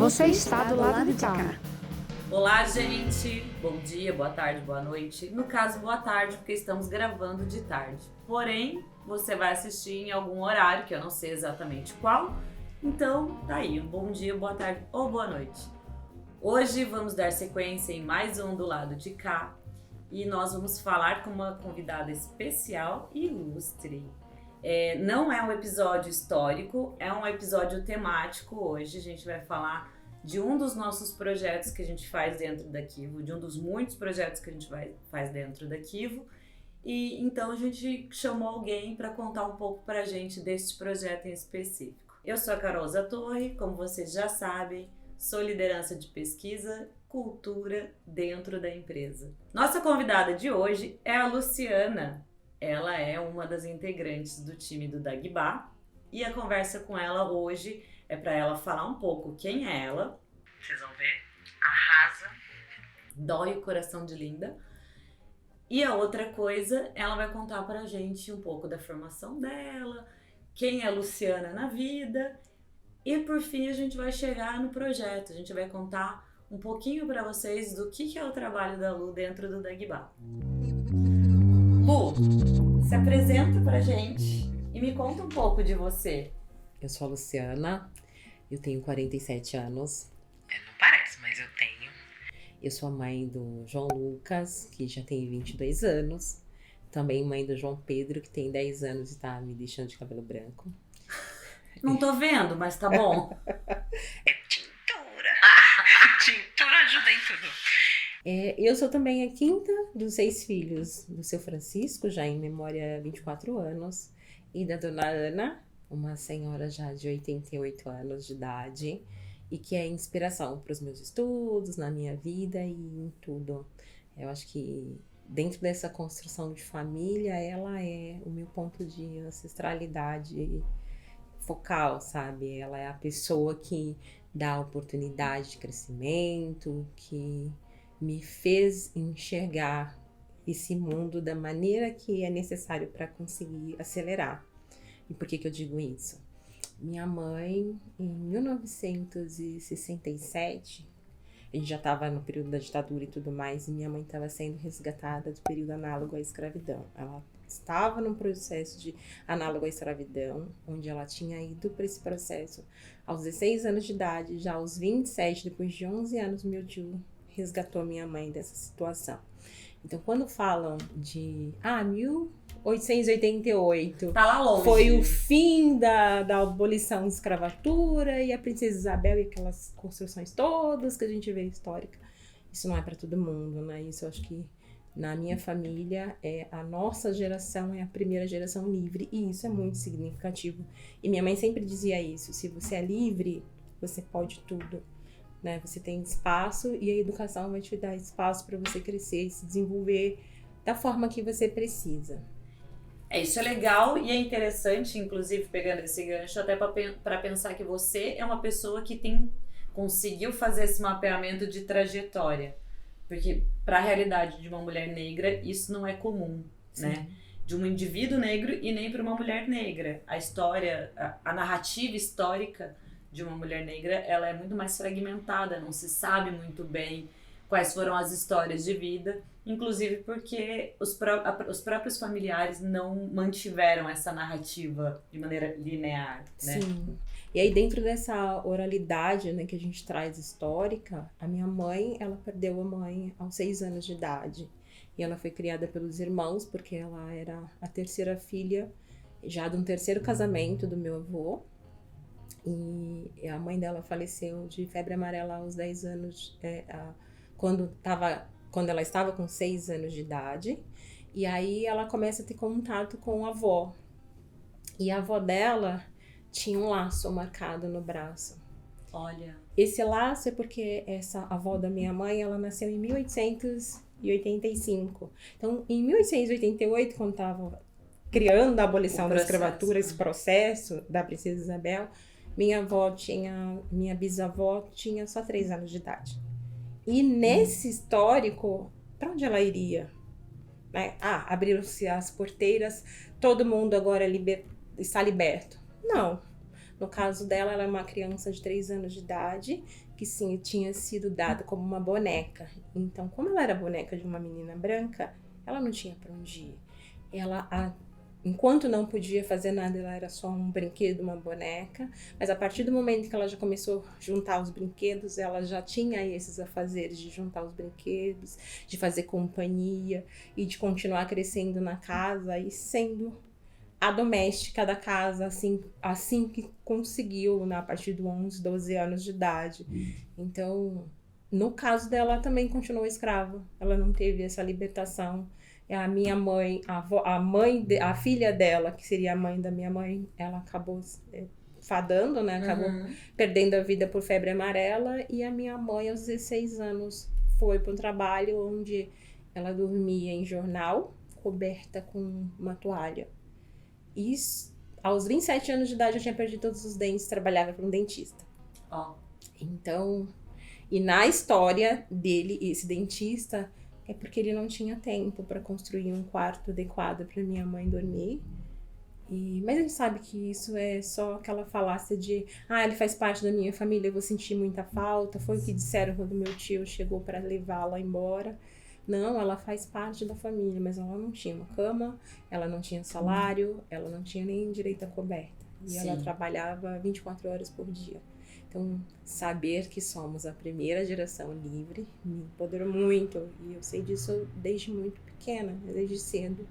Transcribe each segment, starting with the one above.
Você está do lado de cá. Olá, gente! Bom dia, boa tarde, boa noite. No caso, boa tarde, porque estamos gravando de tarde. Porém, você vai assistir em algum horário, que eu não sei exatamente qual. Então, tá aí, um bom dia, boa tarde ou boa noite. Hoje vamos dar sequência em mais um do lado de cá. E nós vamos falar com uma convidada especial e ilustre. Não é um episódio histórico, é um episódio temático hoje. A gente vai falar de um dos nossos projetos que a gente faz dentro da Kivo, de um dos muitos projetos que a gente faz dentro da Kivo. E então a gente chamou alguém para contar um pouco para a gente deste projeto em específico. Eu sou a Carol Zatorre, como vocês já sabem, sou liderança de pesquisa, cultura dentro da empresa. Nossa convidada de hoje é a Luciana. Ela é uma das integrantes do time do Dagba e a conversa com ela hoje é para ela falar um pouco quem é ela. Vocês vão ver, arrasa, dói o coração de linda. E a outra coisa, ela vai contar pra gente um pouco da formação dela, quem é a Luciana na vida. E por fim a gente vai chegar no projeto, a gente vai contar um pouquinho para vocês do que é o trabalho da Lu dentro do Dagba. Lu, se apresenta pra gente e me conta um pouco de você. Eu sou a Luciana, eu tenho 47 anos. Não parece, mas eu tenho. Eu sou a mãe do João Lucas, que já tem 22 anos. Também mãe do João Pedro, que tem 10 anos e tá me deixando de cabelo branco. Não tô vendo, mas tá bom. É tintura. Tintura ajuda em tudo. Eu sou também a quinta dos 6 filhos do seu Francisco, já em memória 24 anos, e da dona Ana, uma senhora já de 88 anos de idade, e que é inspiração para os meus estudos, na minha vida e em tudo. Eu acho que dentro dessa construção de família, ela é o meu ponto de ancestralidade focal, sabe? Ela é a pessoa que dá oportunidade de crescimento, que me fez enxergar esse mundo da maneira que é necessário para conseguir acelerar. E por que eu digo isso? Minha mãe, em 1967, a gente já estava no período da ditadura e tudo mais, e minha mãe estava sendo resgatada do período análogo à escravidão. Ela estava num processo de análogo à escravidão, onde ela tinha ido para esse processo aos 16 anos de idade, já aos 27, depois de 11 anos, meu tio resgatou minha mãe dessa situação. Então, quando falam de 1888, tá lá longe, foi o fim da abolição da escravatura e a princesa Isabel e aquelas construções todas que a gente vê histórica, isso não é para todo mundo, né? Isso eu acho que na minha família, a nossa geração é a primeira geração livre, e isso é muito significativo. E minha mãe sempre dizia isso: se você é livre, você pode tudo, né? Você tem espaço e a educação vai te dar espaço para você crescer e se desenvolver da forma que você precisa. Isso é legal e é interessante, inclusive pegando esse gancho, até para pensar que você é uma pessoa que conseguiu fazer esse mapeamento de trajetória. Porque para a realidade de uma mulher negra, isso não é comum, sim, né? De um indivíduo negro e nem para uma mulher negra. A história, a narrativa histórica de uma mulher negra, ela é muito mais fragmentada, não se sabe muito bem quais foram as histórias de vida, inclusive porque os próprios familiares não mantiveram essa narrativa de maneira linear, né? Sim. E aí dentro dessa oralidade, né, que a gente traz histórica, a minha mãe, ela perdeu a mãe aos 6 anos de idade. E ela foi criada pelos irmãos, porque ela era a terceira filha, já de um terceiro casamento do meu avô. E a mãe dela faleceu de febre amarela aos 10 anos, quando ela estava com 6 anos de idade. E aí ela começa a ter contato com a avó. E a avó dela tinha um laço marcado no braço. Olha. Esse laço é porque essa avó da minha mãe, ela nasceu em 1885. Então, em 1888, quando estava criando a abolição da escravatura, esse processo da princesa Isabel, minha bisavó tinha só 3 anos de idade. E nesse histórico, para onde ela iria? Né? Abriram-se as porteiras, todo mundo agora está liberto. Não No caso dela, ela é uma criança de 3 anos de idade, que sim, tinha sido dada como uma boneca. Então, como ela era boneca de uma menina branca, ela não tinha para onde ir. Enquanto não podia fazer nada, ela era só um brinquedo, uma boneca. Mas a partir do momento que ela já começou a juntar os brinquedos, ela já tinha esses afazeres de juntar os brinquedos, de fazer companhia e de continuar crescendo na casa e sendo a doméstica da casa, assim que conseguiu, a partir de 11, 12 anos de idade. Então, no caso dela, ela também continuou escrava. Ela não teve essa libertação. A minha mãe, a filha dela, que seria a mãe da minha mãe, ela acabou fadando, né? Acabou perdendo a vida por febre amarela. E a minha mãe, aos 16 anos, foi para um trabalho onde ela dormia em jornal, coberta com uma toalha. E aos 27 anos de idade, eu tinha perdido todos os dentes, trabalhava para um dentista. Então, e na história dele, esse dentista... é porque ele não tinha tempo para construir um quarto adequado para minha mãe dormir. Mas a gente sabe que isso é só aquela falácia de ele faz parte da minha família, eu vou sentir muita falta. Foi o que disseram quando meu tio chegou para levá-la embora. Não, ela faz parte da família, mas ela não tinha uma cama, ela não tinha salário, ela não tinha nem direito à coberta. E ela trabalhava 24 horas por dia. Então, saber que somos a primeira geração livre me empoderou muito. E eu sei disso desde muito pequena, desde cedo.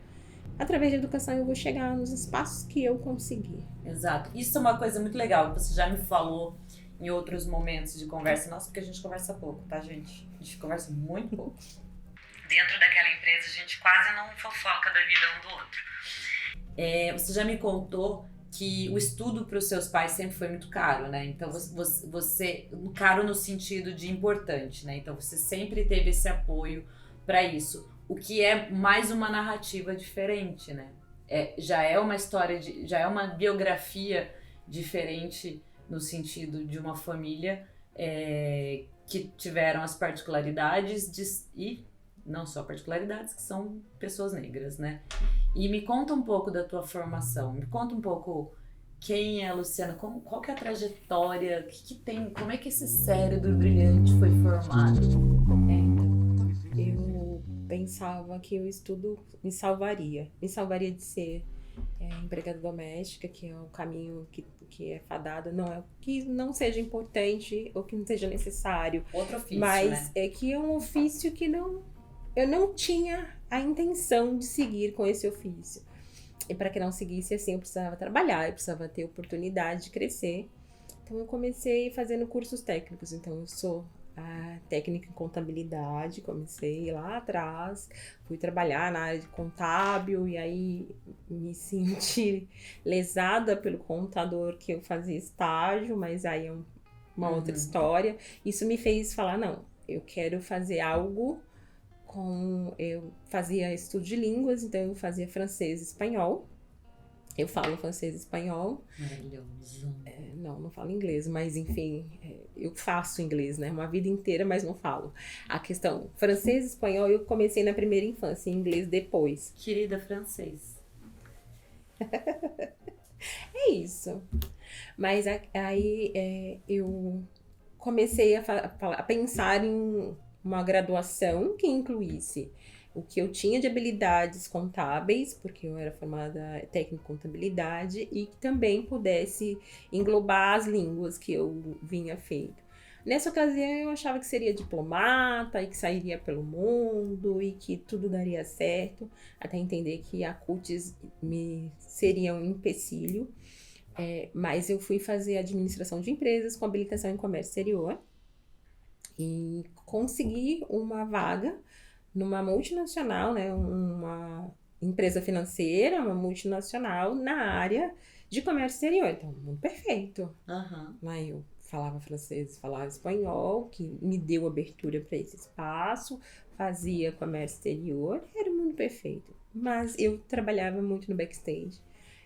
Através da educação eu vou chegar nos espaços que eu conseguir. Exato. Isso é uma coisa muito legal. Você já me falou em outros momentos de conversa. Nossa, porque a gente conversa pouco, tá, gente? A gente conversa muito pouco. Dentro daquela empresa, a gente quase não fofoca da vida um do outro. Você já me contou que o estudo para os seus pais sempre foi muito caro, né? Então, você caro no sentido de importante, né? Então, você sempre teve esse apoio para isso. O que é mais uma narrativa diferente, né? Já é uma história, já é uma biografia diferente no sentido de uma família que tiveram as particularidades e não só particularidades, que são pessoas negras, né? E me conta um pouco da tua formação, me conta um pouco quem é a Luciana, qual que é a trajetória, que tem, como é que esse cérebro brilhante foi formado? Eu pensava que o estudo me salvaria de ser empregada doméstica, que é o caminho que é fadado, não é que não seja importante ou que não seja necessário. Outro ofício, mas né? É que é um ofício que eu não tinha a intenção de seguir com esse ofício. E para que não seguisse assim, eu precisava trabalhar, eu precisava ter oportunidade de crescer. Então eu comecei fazendo cursos técnicos. Então eu sou a técnica em contabilidade, comecei lá atrás, fui trabalhar na área de contábil e aí me senti lesada pelo contador que eu fazia estágio, mas aí é uma outra história. Isso me fez falar, não, eu quero fazer algo eu fazia estudo de línguas, então eu fazia francês e espanhol. Eu falo francês e espanhol. Maravilhoso. Não falo inglês, mas enfim, eu faço inglês, né? Uma vida inteira, mas não falo. A questão, francês e espanhol eu comecei na primeira infância, inglês depois. Querida francês. É isso. Mas aí eu comecei a pensar em uma graduação que incluísse o que eu tinha de habilidades contábeis, porque eu era formada técnica em contabilidade, e que também pudesse englobar as línguas que eu vinha feito. Nessa ocasião eu achava que seria diplomata e que sairia pelo mundo e que tudo daria certo, até entender que a CUTES me seria um empecilho. Mas eu fui fazer administração de empresas com habilitação em comércio exterior e consegui uma vaga numa multinacional, né, uma empresa financeira, uma multinacional na área de comércio exterior. Então, muito perfeito. Lá eu falava francês, falava espanhol, que me deu abertura para esse espaço, fazia comércio exterior, era muito perfeito. Mas eu trabalhava muito no backstage.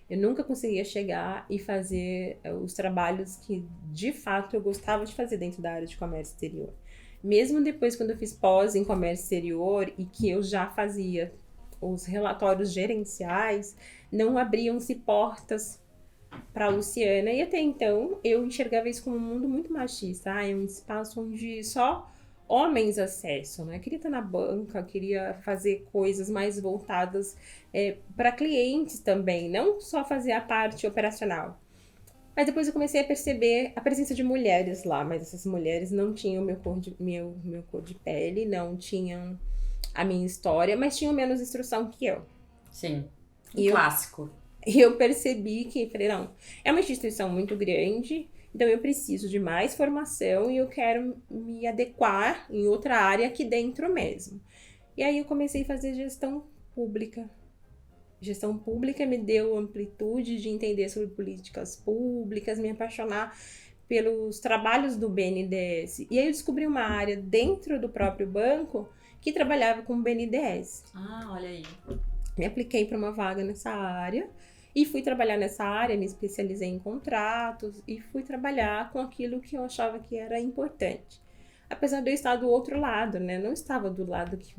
Eu nunca conseguia chegar e fazer os trabalhos que, de fato, eu gostava de fazer dentro da área de comércio exterior. Mesmo depois, quando eu fiz pós em comércio exterior e que eu já fazia os relatórios gerenciais, não abriam-se portas para Luciana, e até então eu enxergava isso como um mundo muito machista. É um espaço onde só homens acessam, né? Eu queria estar na banca, queria fazer coisas mais voltadas para clientes também, não só fazer a parte operacional. Mas depois eu comecei a perceber a presença de mulheres lá, mas essas mulheres não tinham meu cor de pele, não tinham a minha história, mas tinham menos instrução que eu. Sim, E eu clássico. E eu percebi que, falei, não, é uma instituição muito grande, então eu preciso de mais formação e eu quero me adequar em outra área aqui dentro mesmo. E aí eu comecei a fazer gestão pública. Gestão pública me deu amplitude de entender sobre políticas públicas, me apaixonar pelos trabalhos do BNDES. E aí eu descobri uma área dentro do próprio banco que trabalhava com o BNDES. Ah, olha aí. Me apliquei para uma vaga nessa área e fui trabalhar nessa área, me especializei em contratos e fui trabalhar com aquilo que eu achava que era importante. Apesar de eu estar do outro lado, né? Não estava do lado que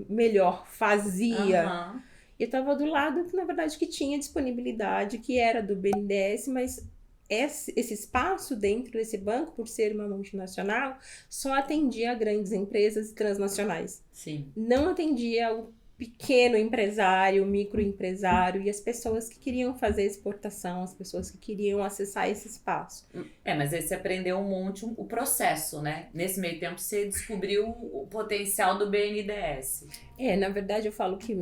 melhor fazia. Aham. Eu estava do lado que, na verdade, que tinha disponibilidade, que era do BNDES, mas esse espaço dentro desse banco, por ser uma multinacional, só atendia a grandes empresas transnacionais. Sim. Não atendia o pequeno empresário, o microempresário e as pessoas que queriam fazer exportação, as pessoas que queriam acessar esse espaço. Mas aí você aprendeu um monte o processo, né? Nesse meio tempo você descobriu o potencial do BNDES. Na verdade eu falo que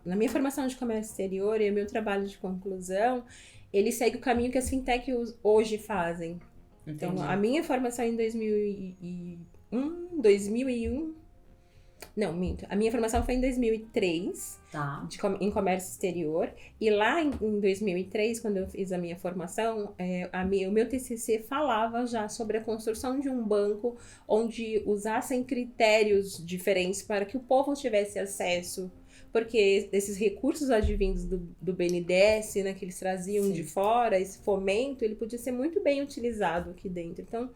na minha formação de comércio exterior e meu trabalho de conclusão, ele segue o caminho que as fintechs hoje fazem. Entendi. Então, a minha formação em 2001, não, minto. A minha formação foi em 2003, Tá. em comércio exterior. E lá em 2003, quando eu fiz a minha formação, o meu TCC falava já sobre a construção de um banco onde usassem critérios diferentes para que o povo tivesse acesso. Porque esses recursos advindos do BNDES, né, que eles traziam Sim. de fora, esse fomento, ele podia ser muito bem utilizado aqui dentro. Então,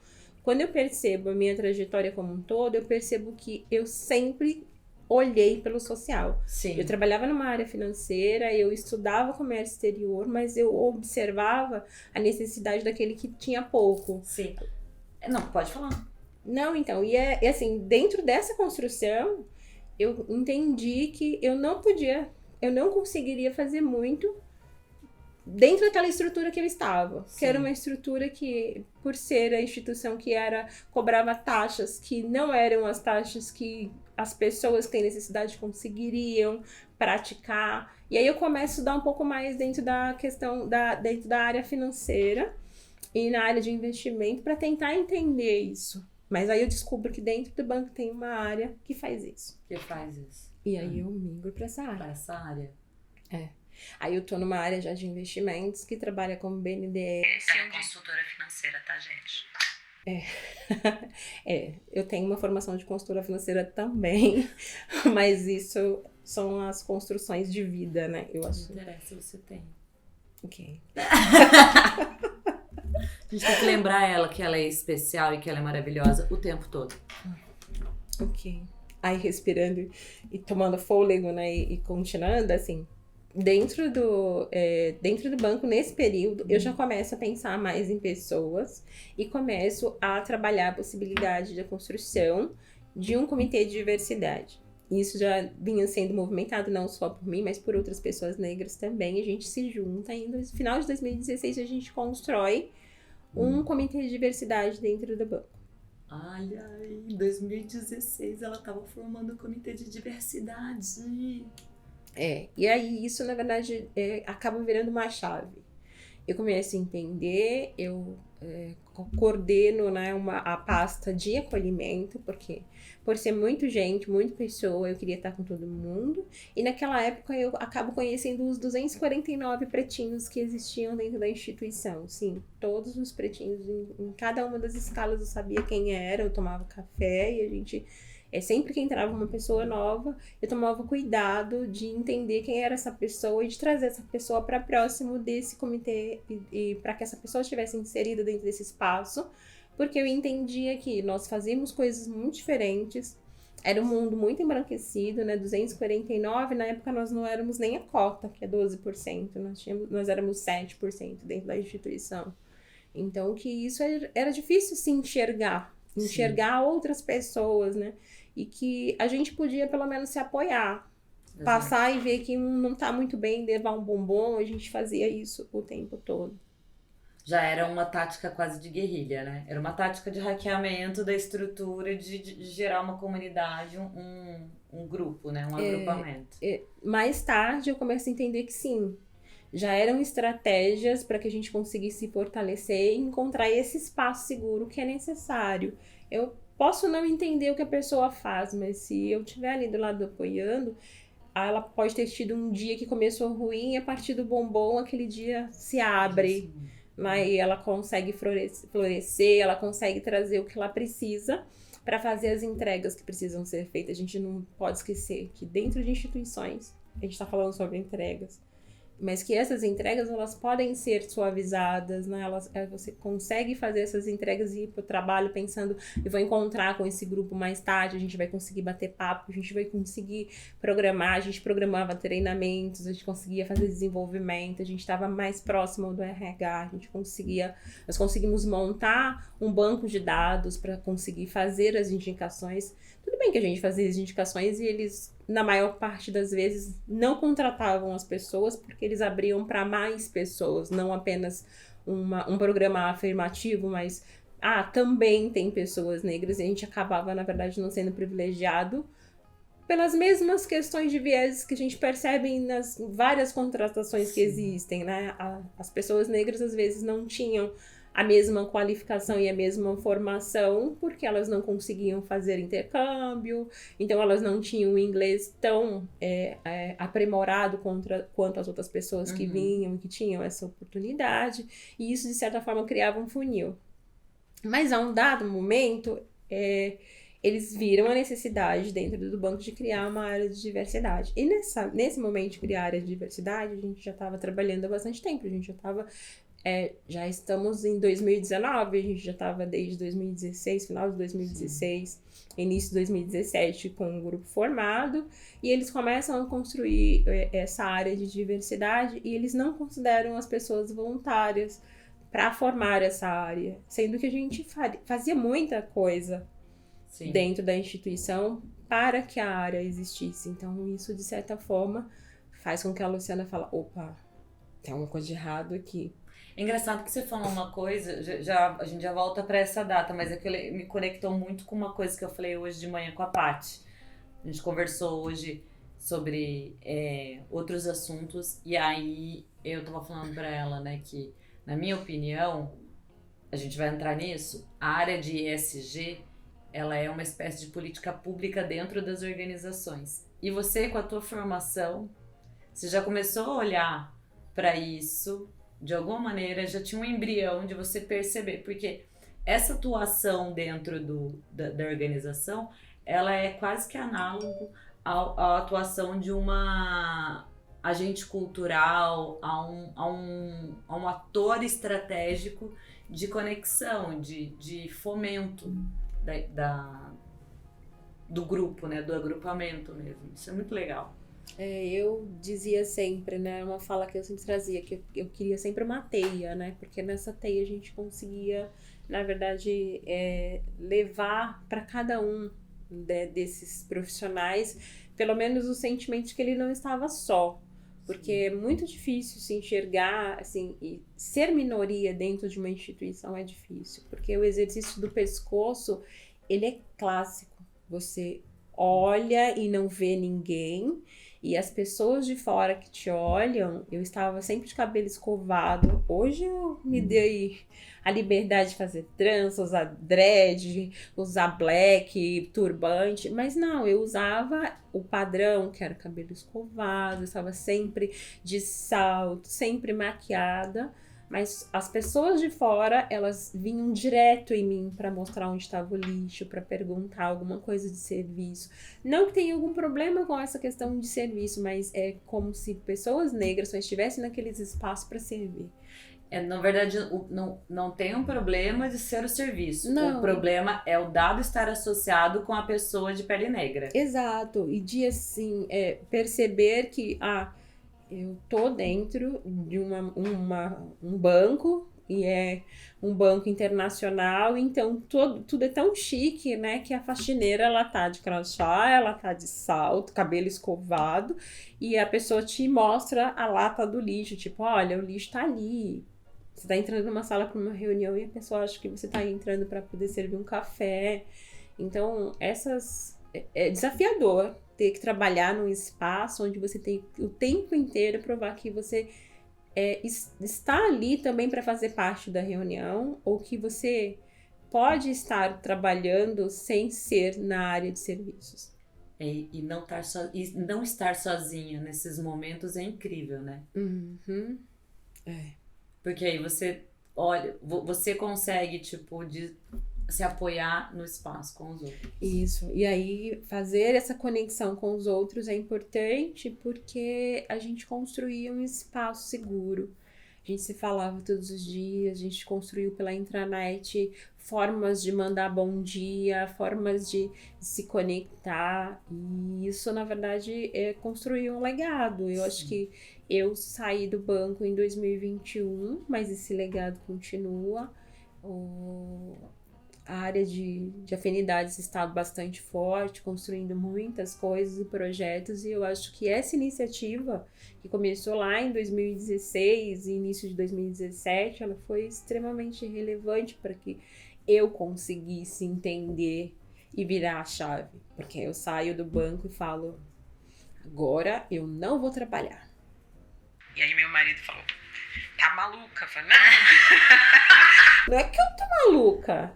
quando eu percebo a minha trajetória como um todo, eu percebo que eu sempre olhei pelo social. Sim. Eu trabalhava numa área financeira, eu estudava comércio exterior, mas eu observava a necessidade daquele que tinha pouco. Sim. Não, pode falar. Não, então, e assim, dentro dessa construção, eu entendi que eu não conseguiria fazer muito dentro daquela estrutura que eu estava. Sim. Que era uma estrutura que, por ser a instituição que cobrava taxas que não eram as taxas que as pessoas que têm necessidade conseguiriam praticar. E aí eu começo a estudar um pouco mais dentro da questão, dentro da área financeira e na área de investimento para tentar entender isso. Mas aí eu descubro que dentro do banco tem uma área que faz isso. Que faz isso. E aí eu migro para essa área. Pra essa área. Aí eu tô numa área já de investimentos que trabalha como BNDES. Ela é consultora financeira, tá, gente? Eu tenho uma formação de consultora financeira também, mas isso são as construções de vida, né? Eu Não acho. interessa, você tem. Ok. A gente tem que lembrar ela que ela é especial e que ela é maravilhosa o tempo todo. Ok. Aí respirando e tomando fôlego, né? E continuando, assim. Dentro do banco, nesse período, eu já começo a pensar mais em pessoas e começo a trabalhar a possibilidade da construção de um comitê de diversidade. Isso já vinha sendo movimentado não só por mim, mas por outras pessoas negras também. A gente se junta e no final de 2016 a gente constrói um comitê de diversidade dentro do banco. Ai, em 2016 ela tava formando o comitê de diversidade. E aí isso, na verdade, acaba virando uma chave. Eu começo a entender, eu coordeno, né, a pasta de acolhimento, porque por ser muita gente, muita pessoa, eu queria estar com todo mundo. E naquela época eu acabo conhecendo os 249 pretinhos que existiam dentro da instituição. Sim, todos os pretinhos, em cada uma das escalas eu sabia quem era, eu tomava café e a gente... sempre que entrava uma pessoa nova, eu tomava cuidado de entender quem era essa pessoa e de trazer essa pessoa para próximo desse comitê e para que essa pessoa estivesse inserida dentro desse espaço, porque eu entendia que nós fazíamos coisas muito diferentes, era um mundo muito embranquecido, né? 249, na época nós não éramos nem a cota, que é 12%, nós éramos 7% dentro da instituição. Então, que isso era difícil se enxergar outras pessoas, né? E que a gente podia pelo menos se apoiar, passar e ver que um não tá muito bem, levar um bombom, a gente fazia isso o tempo todo. Já era uma tática quase de guerrilha, né? Era uma tática de hackeamento da estrutura, de gerar uma comunidade, um grupo, né? Um agrupamento. Mais tarde eu comecei a entender que sim, já eram estratégias para que a gente conseguisse se fortalecer e encontrar esse espaço seguro que é necessário. Eu posso não entender o que a pessoa faz, mas se eu estiver ali do lado apoiando, ela pode ter tido um dia que começou ruim e a partir do bombom aquele dia se abre. Aí ela consegue florescer, ela consegue trazer o que ela precisa para fazer as entregas que precisam ser feitas. A gente não pode esquecer que dentro de instituições, a gente está falando sobre entregas, mas que essas entregas elas podem ser suavizadas, né? Você consegue fazer essas entregas e ir para o trabalho pensando, eu vou encontrar com esse grupo mais tarde, a gente vai conseguir bater papo, a gente vai conseguir programar, a gente programava treinamentos, a gente conseguia fazer desenvolvimento, a gente estava mais próximo do RH, nós conseguimos montar um banco de dados para conseguir fazer as indicações. Tudo bem que a gente fazia as indicações e eles, na maior parte das vezes, não contratavam as pessoas porque eles abriam para mais pessoas, não apenas um programa afirmativo, mas também tem pessoas negras, e a gente acabava, na verdade, não sendo privilegiado pelas mesmas questões de viés que a gente percebe nas várias contratações que existem, né? As pessoas negras, às vezes, não tinham a mesma qualificação e a mesma formação, porque elas não conseguiam fazer intercâmbio, então elas não tinham o inglês tão aprimorado quanto as outras pessoas que vinham, que tinham essa oportunidade, e isso, de certa forma, criava um funil. Mas, a um dado momento, eles viram a necessidade dentro do banco de criar uma área de diversidade. E nesse momento de criar a área de diversidade, a gente já estava trabalhando há bastante tempo, a gente já estava... já estamos em 2019, a gente já estava desde 2016, final de 2016, início de 2017 com um grupo formado, e eles começam a construir essa área de diversidade e eles não consideram as pessoas voluntárias para formar essa área, sendo que a gente fazia muita coisa dentro da instituição para que a área existisse. Então isso, de certa forma, faz com que a Luciana fale, opa, tem alguma coisa de errado aqui. É engraçado que você falou uma coisa, a gente já volta para essa data, mas é que me conectou muito com uma coisa que eu falei hoje de manhã com a Paty. A gente conversou hoje sobre outros assuntos, e aí eu tava falando para ela, né, que, na minha opinião, a gente vai entrar nisso, a área de ESG, ela é uma espécie de política pública dentro das organizações. E você, com a tua formação, você já começou a olhar para isso... de alguma maneira já tinha um embrião de você perceber, porque essa atuação dentro da organização, ela é quase que análogo à atuação de uma agente cultural, a um ator estratégico de conexão, de fomento do grupo, né, do agrupamento mesmo. Isso é muito legal. Eu dizia sempre, né, uma fala que eu sempre trazia, que eu queria sempre uma teia, né, porque nessa teia a gente conseguia, na verdade, levar para cada um desses profissionais, pelo menos o sentimento de que ele não estava só, porque é muito difícil se enxergar, assim, e ser minoria dentro de uma instituição é difícil, porque o exercício do pescoço, ele é clássico, você olha e não vê ninguém, e as pessoas de fora que te olham, eu estava sempre de cabelo escovado. Hoje eu me dei a liberdade de fazer trança, usar dread, usar black, turbante. Mas não, eu usava o padrão, que era cabelo escovado, eu estava sempre de salto, sempre maquiada. Mas as pessoas de fora, elas vinham direto em mim para mostrar onde estava o lixo, para perguntar alguma coisa de serviço. Não que tenha algum problema com essa questão de serviço, mas é como se pessoas negras só estivessem naqueles espaços para servir. Na verdade, não tem um problema de ser o serviço. Não. O problema é o dado estar associado com a pessoa de pele negra. Exato. E de, assim, perceber que, eu tô dentro de um banco, e é um banco internacional, então tudo é tão chique, né, que a faxineira, ela tá de crachá, ela tá de salto, cabelo escovado, e a pessoa te mostra a lata do lixo, tipo, olha, o lixo tá ali. Você tá entrando numa sala para uma reunião e a pessoa acha que você tá entrando para poder servir um café. Então, é desafiador ter que trabalhar num espaço onde você tem o tempo inteiro provar que você está ali também para fazer parte da reunião, ou que você pode estar trabalhando sem ser na área de serviços. E não estar sozinho nesses momentos é incrível, né? Uhum. Porque aí você consegue, tipo, se apoiar no espaço com os outros. Isso. E aí, fazer essa conexão com os outros é importante porque a gente construía um espaço seguro. A gente se falava todos os dias, a gente construiu pela intranet formas de mandar bom dia, formas de se conectar. E isso, na verdade, é construir um legado. Eu acho que eu saí do banco em 2021, mas esse legado continua. A área de afinidades está bastante forte, construindo muitas coisas e projetos, e eu acho que essa iniciativa, que começou lá em 2016 e início de 2017, ela foi extremamente relevante para que eu conseguisse entender e virar a chave. Porque eu saio do banco e falo, agora eu não vou trabalhar. E aí meu marido falou, tá maluca? Eu falei, Não é que eu tô maluca.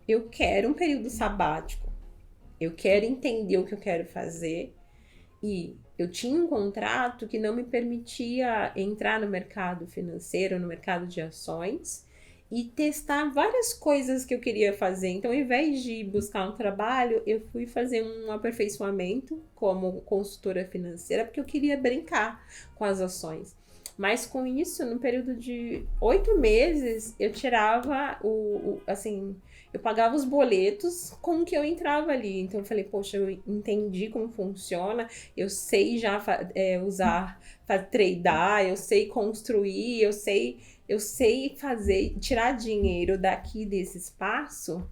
Eu quero um período sabático. Eu quero entender o que eu quero fazer. E eu tinha um contrato que não me permitia entrar no mercado financeiro, no mercado de ações, e testar várias coisas que eu queria fazer. Então, ao invés de buscar um trabalho, eu fui fazer um aperfeiçoamento como consultora financeira, porque eu queria brincar com as ações. Mas com isso, no período de 8 meses, eu tirava eu pagava os boletos com que eu entrava ali. Então eu falei, poxa, eu entendi como funciona, eu sei já usar para tradear, eu sei construir, eu sei fazer, tirar dinheiro daqui desse espaço.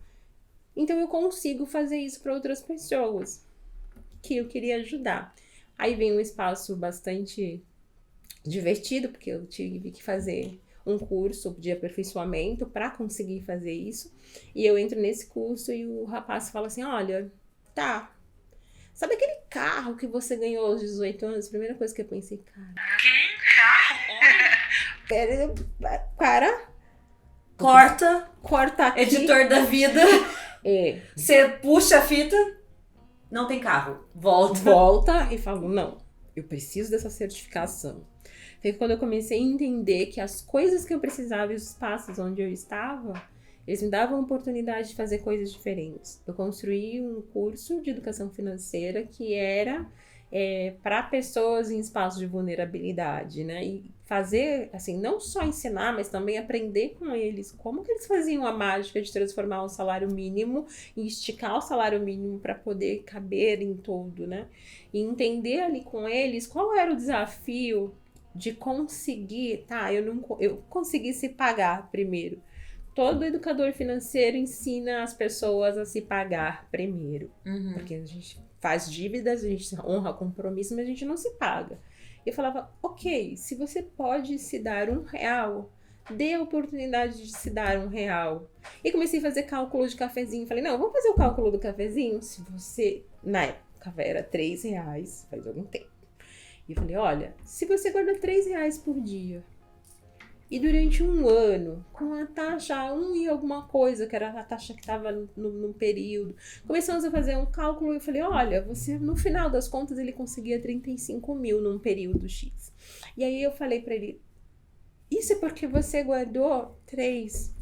Então eu consigo fazer isso para outras pessoas que eu queria ajudar. Aí vem um espaço bastante divertido, porque eu tive que fazer um curso de aperfeiçoamento para conseguir fazer isso. E eu entro nesse curso e o rapaz fala assim, olha, sabe aquele carro que você ganhou aos 18 anos? Primeira coisa que eu pensei, cara... carro? Para. Corta aqui. Editor da vida. Você puxa a fita, não tem carro. Volta e fala, não, eu preciso dessa certificação. Foi quando eu comecei a entender que as coisas que eu precisava e os espaços onde eu estava, eles me davam a oportunidade de fazer coisas diferentes. Eu construí um curso de educação financeira que era para pessoas em espaços de vulnerabilidade, né? E fazer, assim, não só ensinar, mas também aprender com eles como que eles faziam a mágica de transformar o salário mínimo e esticar o salário mínimo para poder caber em todo, né? E entender ali com eles qual era o desafio de conseguir, eu conseguisse pagar primeiro. Todo educador financeiro ensina as pessoas a se pagar primeiro. Porque a gente faz dívidas, a gente honra compromisso, mas a gente não se paga. Eu falava, ok, se você pode se dar R$1, dê a oportunidade de se dar R$1. E comecei a fazer cálculo de cafezinho. Falei, não, vamos fazer o cálculo do cafezinho? Se você, na época, o café era R$3, faz algum tempo. E eu falei, olha, se você guarda R$3 por dia e durante um ano, com a taxa 1 e alguma coisa, que era a taxa que estava no período, começamos a fazer um cálculo e eu falei, olha, você, no final das contas, ele conseguia 35 mil num período X. E aí eu falei para ele, isso é porque você guardou 3,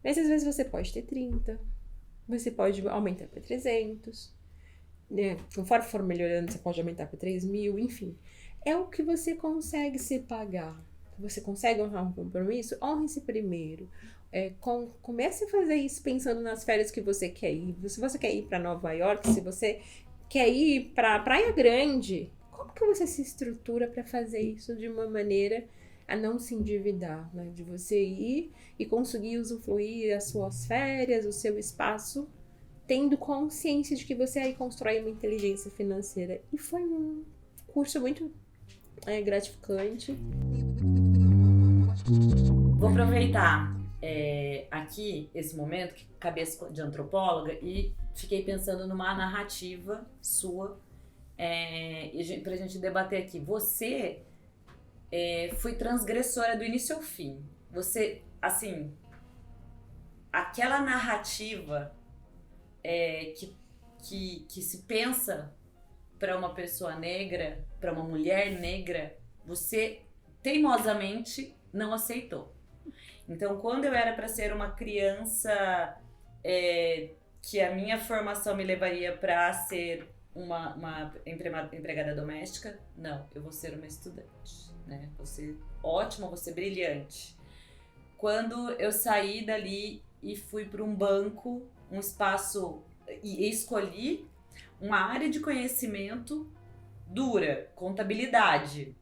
mas às vezes você pode ter 30, você pode aumentar para 300, né? Conforme for melhorando, você pode aumentar para 3 mil, enfim. É o que você consegue se pagar. você consegue honrar um compromisso, honre-se primeiro. Comece a fazer isso pensando nas férias que você quer ir. Se você quer ir para Nova York, se você quer ir para Praia Grande, como que você se estrutura para fazer isso de uma maneira a não se endividar, né? De você ir e conseguir usufruir as suas férias, o seu espaço, tendo consciência de que você aí constrói uma inteligência financeira. E foi um curso muito gratificante. Vou aproveitar aqui esse momento, que cabeça de antropóloga, e fiquei pensando numa narrativa sua pra gente debater aqui. Você foi transgressora do início ao fim. Você, assim, aquela narrativa que se pensa para uma pessoa negra, para uma mulher negra, você teimosamente não aceitou. Então, quando eu era para ser uma criança que a minha formação me levaria para ser uma empregada doméstica, não, eu vou ser uma estudante, né? Vou ser ótima, vou ser brilhante. Quando eu saí dali e fui para um banco, um espaço, e escolhi uma área de conhecimento dura, contabilidade.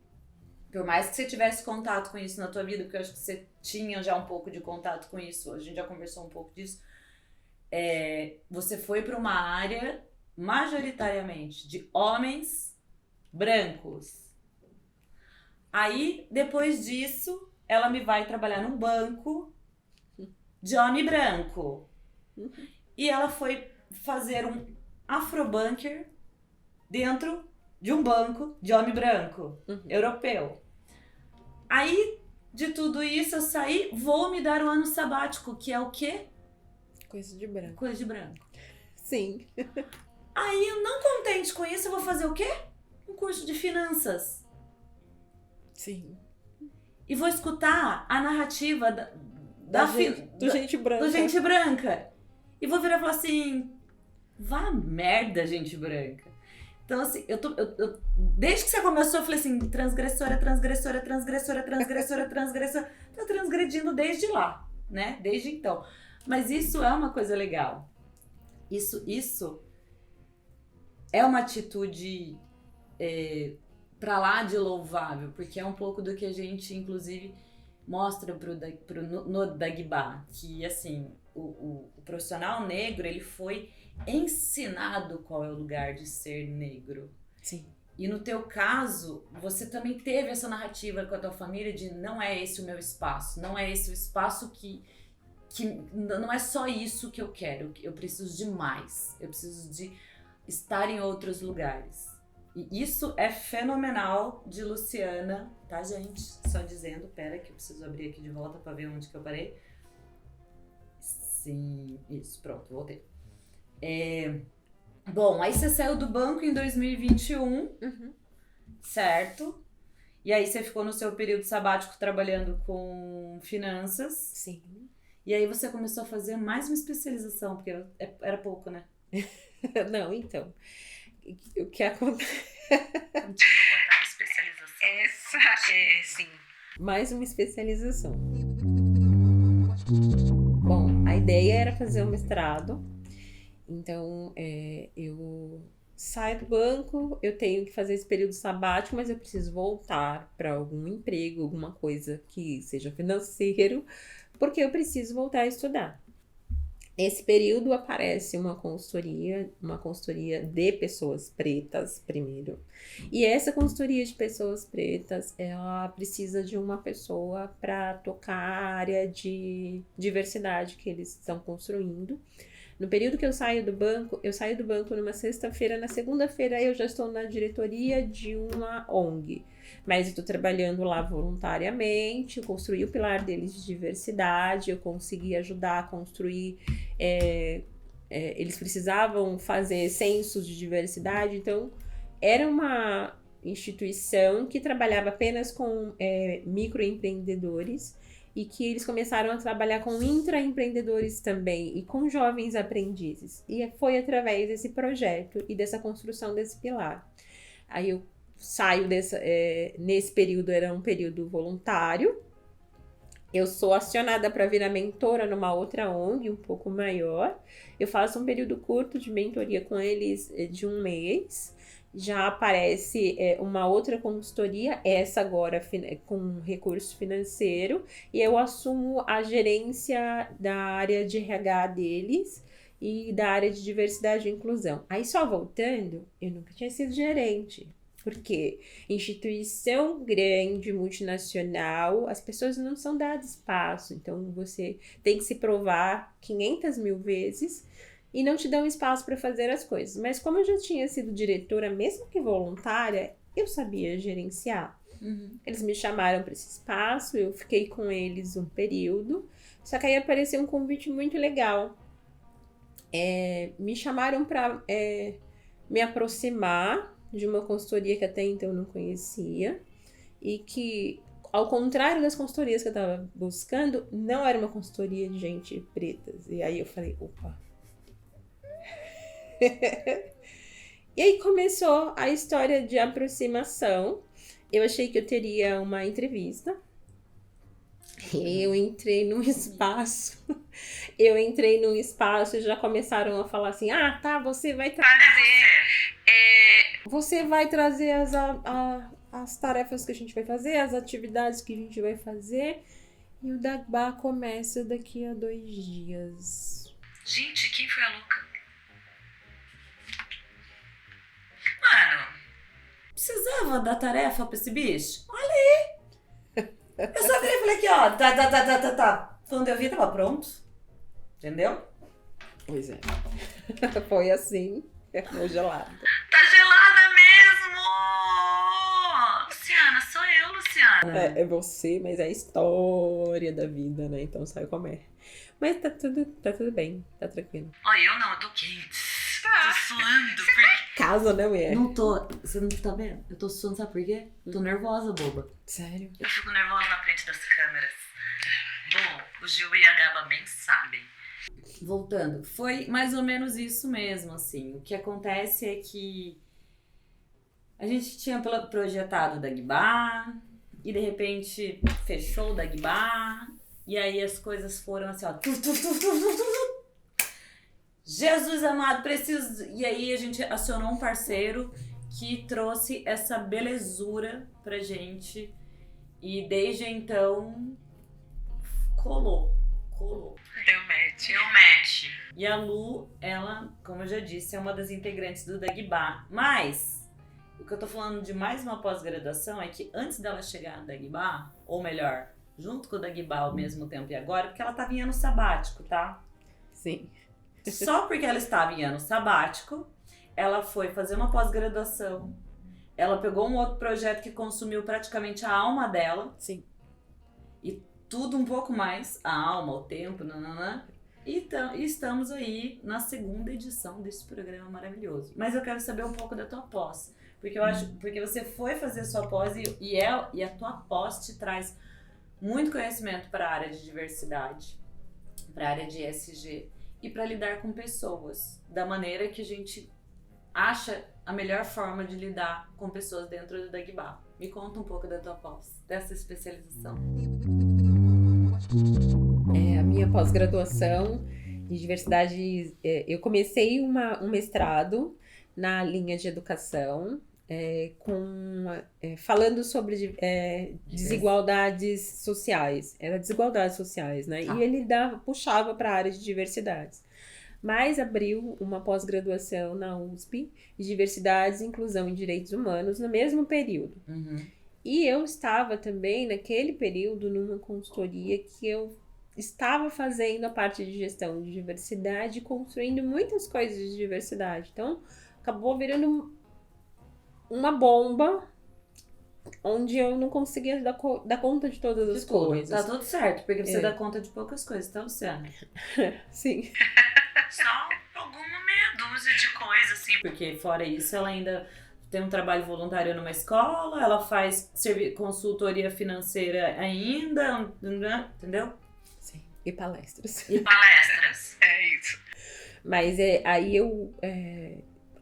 Por mais que você tivesse contato com isso na tua vida, porque eu acho que você tinha já um pouco de contato com isso, a gente já conversou um pouco disso, você foi para uma área majoritariamente de homens brancos. Aí, depois disso, ela me vai trabalhar num banco de homem branco. E ela foi fazer um afrobanker dentro de um banco de homem branco, europeu. Aí, de tudo isso, eu saí, vou me dar um ano sabático, que é o quê? Coisa de branco. Coisa de branco. Sim. Aí, eu não contente com isso, eu vou fazer o quê? Um curso de finanças. Sim. E vou escutar a narrativa do gente branca. Do gente branca. E vou virar e falar assim, vá merda, gente branca. Então, assim, eu desde que você começou, eu falei assim, transgressora. Tô transgredindo desde lá, né? Desde então. Mas isso é uma coisa legal. Isso é uma atitude pra lá de louvável, porque é um pouco do que a gente, inclusive, mostra no Dagba, que, assim, o profissional negro, ele foi ensinado qual é o lugar de ser negro. Sim. E no teu caso, você também teve essa narrativa com a tua família de não é esse o meu espaço, não é esse o espaço que não é só isso que eu quero, eu preciso de mais, eu preciso de estar em outros lugares. E isso é fenomenal de Luciana, tá, gente? Só dizendo, pera que eu preciso abrir aqui de volta pra ver onde que eu parei. Sim, isso, pronto, voltei. Bom, aí você saiu do banco em 2021, certo? E aí você ficou no seu período sabático trabalhando com finanças. Sim. E aí você começou a fazer mais uma especialização, porque era pouco, né? Não, então. O que acontece? Continua, tá? Especialização. Sim. Mais uma especialização. Bom, a ideia era fazer um mestrado. Então, eu saio do banco, eu tenho que fazer esse período sabático, mas eu preciso voltar para algum emprego, alguma coisa que seja financeiro, porque eu preciso voltar a estudar. Esse período aparece uma consultoria de pessoas pretas primeiro. E essa consultoria de pessoas pretas, ela precisa de uma pessoa para tocar a área de diversidade que eles estão construindo. No período que eu saio do banco numa sexta-feira, na segunda-feira eu já estou na diretoria de uma ONG. Mas eu estou trabalhando lá voluntariamente, eu construí o pilar deles de diversidade, eu consegui ajudar a construir, eles precisavam fazer censos de diversidade, então era uma instituição que trabalhava apenas com microempreendedores e que eles começaram a trabalhar com intraempreendedores também e com jovens aprendizes. E foi através desse projeto e dessa construção desse pilar. Aí eu saio nesse período, era um período voluntário. Eu sou acionada para virar mentora numa outra ONG, um pouco maior. Eu faço um período curto de mentoria com eles de 1 mês. Já aparece uma outra consultoria, essa agora com recurso financeiro, e eu assumo a gerência da área de RH deles e da área de diversidade e inclusão. Aí só voltando, eu nunca tinha sido gerente. Porque instituição grande, multinacional, as pessoas não são dadas espaço. Então, você tem que se provar 500 mil vezes e não te dão espaço para fazer as coisas. Mas como eu já tinha sido diretora, mesmo que voluntária, eu sabia gerenciar. Eles me chamaram para esse espaço, eu fiquei com eles um período. Só que aí apareceu um convite muito legal. Me chamaram para me aproximar de uma consultoria que até então eu não conhecia e que, ao contrário das consultorias que eu estava buscando, não era uma consultoria de gente preta. E aí eu falei, opa. E aí começou a história de aproximação. Eu achei que eu teria uma entrevista. Eu entrei num espaço e já começaram a falar assim, tá, você vai trazer as tarefas que a gente vai fazer, as atividades que a gente vai fazer, e o Dagba começa daqui a 2 dias. Gente, quem foi a louca? Mano, Precisava dar tarefa pra esse bicho? Olha aí! Eu só virei e falei aqui, ó, tá. Quando eu vi, tava pronto. Entendeu? Pois é. Foi assim, congelado. tá gelada mesmo! Luciana, sou eu, Luciana. É você, mas é a história da vida, né? Então sabe como é. Mas tá tudo bem, tá tranquilo. Olha, eu tô quente. Tô suando, porque... Casa, né, mulher? Não tô. Você não tá vendo? Eu tô suando, sabe por quê? Tô nervosa, boba. Sério? eu fico nervosa na frente das câmeras. Bom, o Gil e a Gaba bem sabem. Voltando, foi mais ou menos isso mesmo, assim. O que acontece é que a gente tinha projetado o Dagba e de repente fechou o Dagba e aí as coisas foram assim, ó. Jesus amado, preciso... E aí a gente acionou um parceiro que trouxe essa belezura pra gente e desde então colou. Deu match. E a Lu, ela, como eu já disse, é uma das integrantes do Dagba. Mas, o que eu tô falando de mais uma pós-graduação é que antes dela chegar no Dagba, ou melhor, junto com o Dagba ao mesmo tempo e agora, porque ela tava em ano sabático, tá? Sim. Só porque ela estava em ano sabático, ela foi fazer uma pós-graduação, ela pegou um outro projeto que consumiu praticamente a alma dela. Sim. E tudo um pouco mais, a alma, o tempo, nananã. E estamos aí na 2ª edição desse programa maravilhoso. Mas eu quero saber um pouco da tua pós. Porque eu acho, porque você foi fazer sua pós e a tua pós te traz muito conhecimento para a área de diversidade, para a área de ESG e para lidar com pessoas, da maneira que a gente acha a melhor forma de lidar com pessoas dentro do Dagba. Me conta um pouco da tua pós, dessa especialização. A minha pós-graduação em diversidade, eu comecei um mestrado na linha de educação, falando sobre desigualdades sociais. Era desigualdades sociais, né? E ele puxava para a área de diversidades. Mas abriu uma pós-graduação na USP de diversidades, inclusão e direitos humanos no mesmo período. E eu estava também, naquele período, numa consultoria que eu estava fazendo a parte de gestão de diversidade, construindo muitas coisas de diversidade. Então, acabou virando uma bomba onde eu não conseguia dar conta de todas as coisas. Tá tudo certo, porque você dá conta de poucas coisas, tá, Luciana? Sim. Só alguma meia dúzia de coisas, assim. Porque fora isso, ela ainda tem um trabalho voluntário numa escola, ela faz consultoria financeira ainda, entendeu? Sim, e palestras. E palestras. É isso. Mas aí eu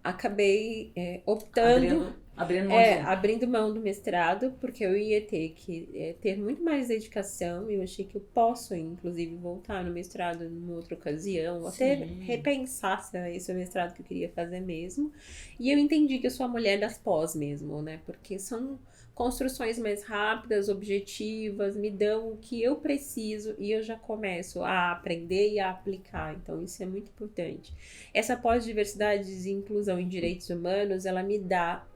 acabei optando Abrindo mão de... Abrindo mão do mestrado, porque eu ia ter que ter muito mais dedicação. Eu achei que eu posso, inclusive, voltar no mestrado numa outra ocasião, ou até repensar se era esse o mestrado que eu queria fazer mesmo. E eu entendi que eu sou a mulher das pós mesmo, né? Porque são construções mais rápidas, objetivas, me dão o que eu preciso e eu já começo a aprender e a aplicar. Então, isso é muito importante. Essa pós-diversidade e inclusão em direitos humanos, ela me dá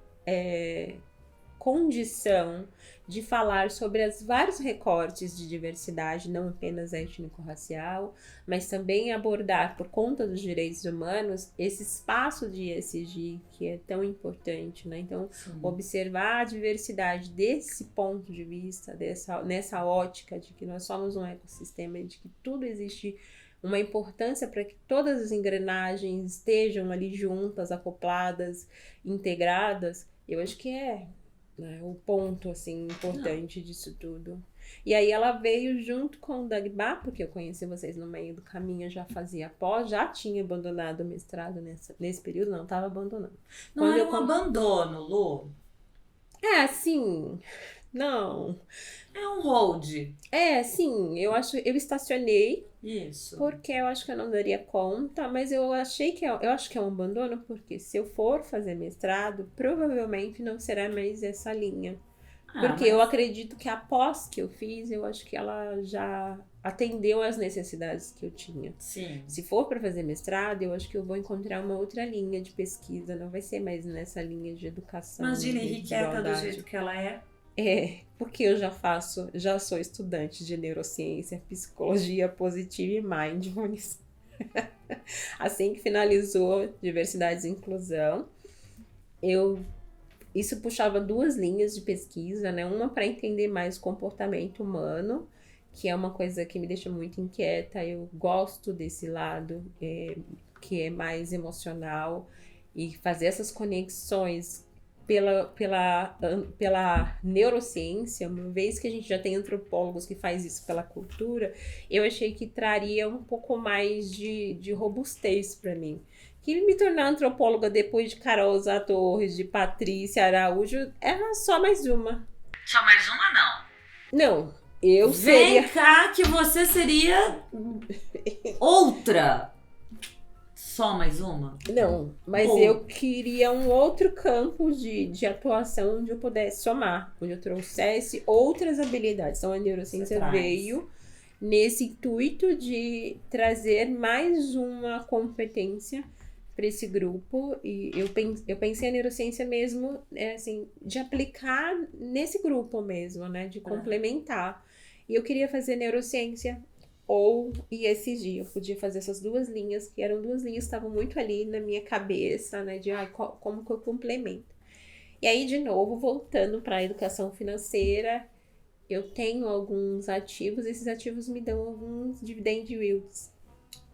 condição de falar sobre os vários recortes de diversidade, não apenas étnico-racial, mas também abordar, por conta dos direitos humanos, esse espaço de ESG que é tão importante, né? Então, observar a diversidade desse ponto de vista, nessa ótica de que nós somos um ecossistema, de que tudo existe uma importância para que todas as engrenagens estejam ali juntas, acopladas, integradas, eu acho que né, o ponto, assim, importante disso tudo. E aí ela veio junto com o Dagba, porque eu conheci vocês no meio do caminho, já fazia pós, já tinha abandonado o mestrado nesse período, não, estava abandonando. Não era um abandono, Lu? Assim, não. É um hold. Sim, eu estacionei. Isso. Porque eu acho que eu não daria conta, mas eu acho que é um abandono, porque se eu for fazer mestrado, provavelmente não será mais essa linha. Porque eu acredito que a pós que eu fiz, eu acho que ela já atendeu às necessidades que eu tinha. Sim. Se for para fazer mestrado, eu acho que eu vou encontrar uma outra linha de pesquisa, não vai ser mais nessa linha de educação. Imagina, Henriqueta do jeito que ela é. Porque eu já sou estudante de neurociência, psicologia positiva e mindfulness. Assim que finalizou diversidade e inclusão, isso puxava 2 linhas de pesquisa, né? Uma para entender mais o comportamento humano, que é uma coisa que me deixa muito inquieta. Eu gosto desse lado que é mais emocional, e fazer essas conexões pela neurociência, uma vez que a gente já tem antropólogos que faz isso pela cultura, eu achei que traria um pouco mais de robustez para mim. Que me tornar antropóloga depois de Carol Zá Torres, de Patrícia Araújo, era só mais uma. Só mais uma, não. Não, eu seria... Vem cá que você seria outra. Só mais uma? Não, mas eu queria um outro campo de atuação onde eu pudesse somar, onde eu trouxesse outras habilidades. Então a neurociência veio nesse intuito de trazer mais uma competência para esse grupo, e eu pensei a neurociência mesmo, assim, de aplicar nesse grupo mesmo, né, de complementar. E eu queria fazer neurociência ou ESG, eu podia fazer essas 2 linhas, que eram 2 linhas que estavam muito ali na minha cabeça, né, de como que eu complemento. E aí, de novo, voltando para a educação financeira, eu tenho alguns ativos, esses ativos me dão alguns dividend yields.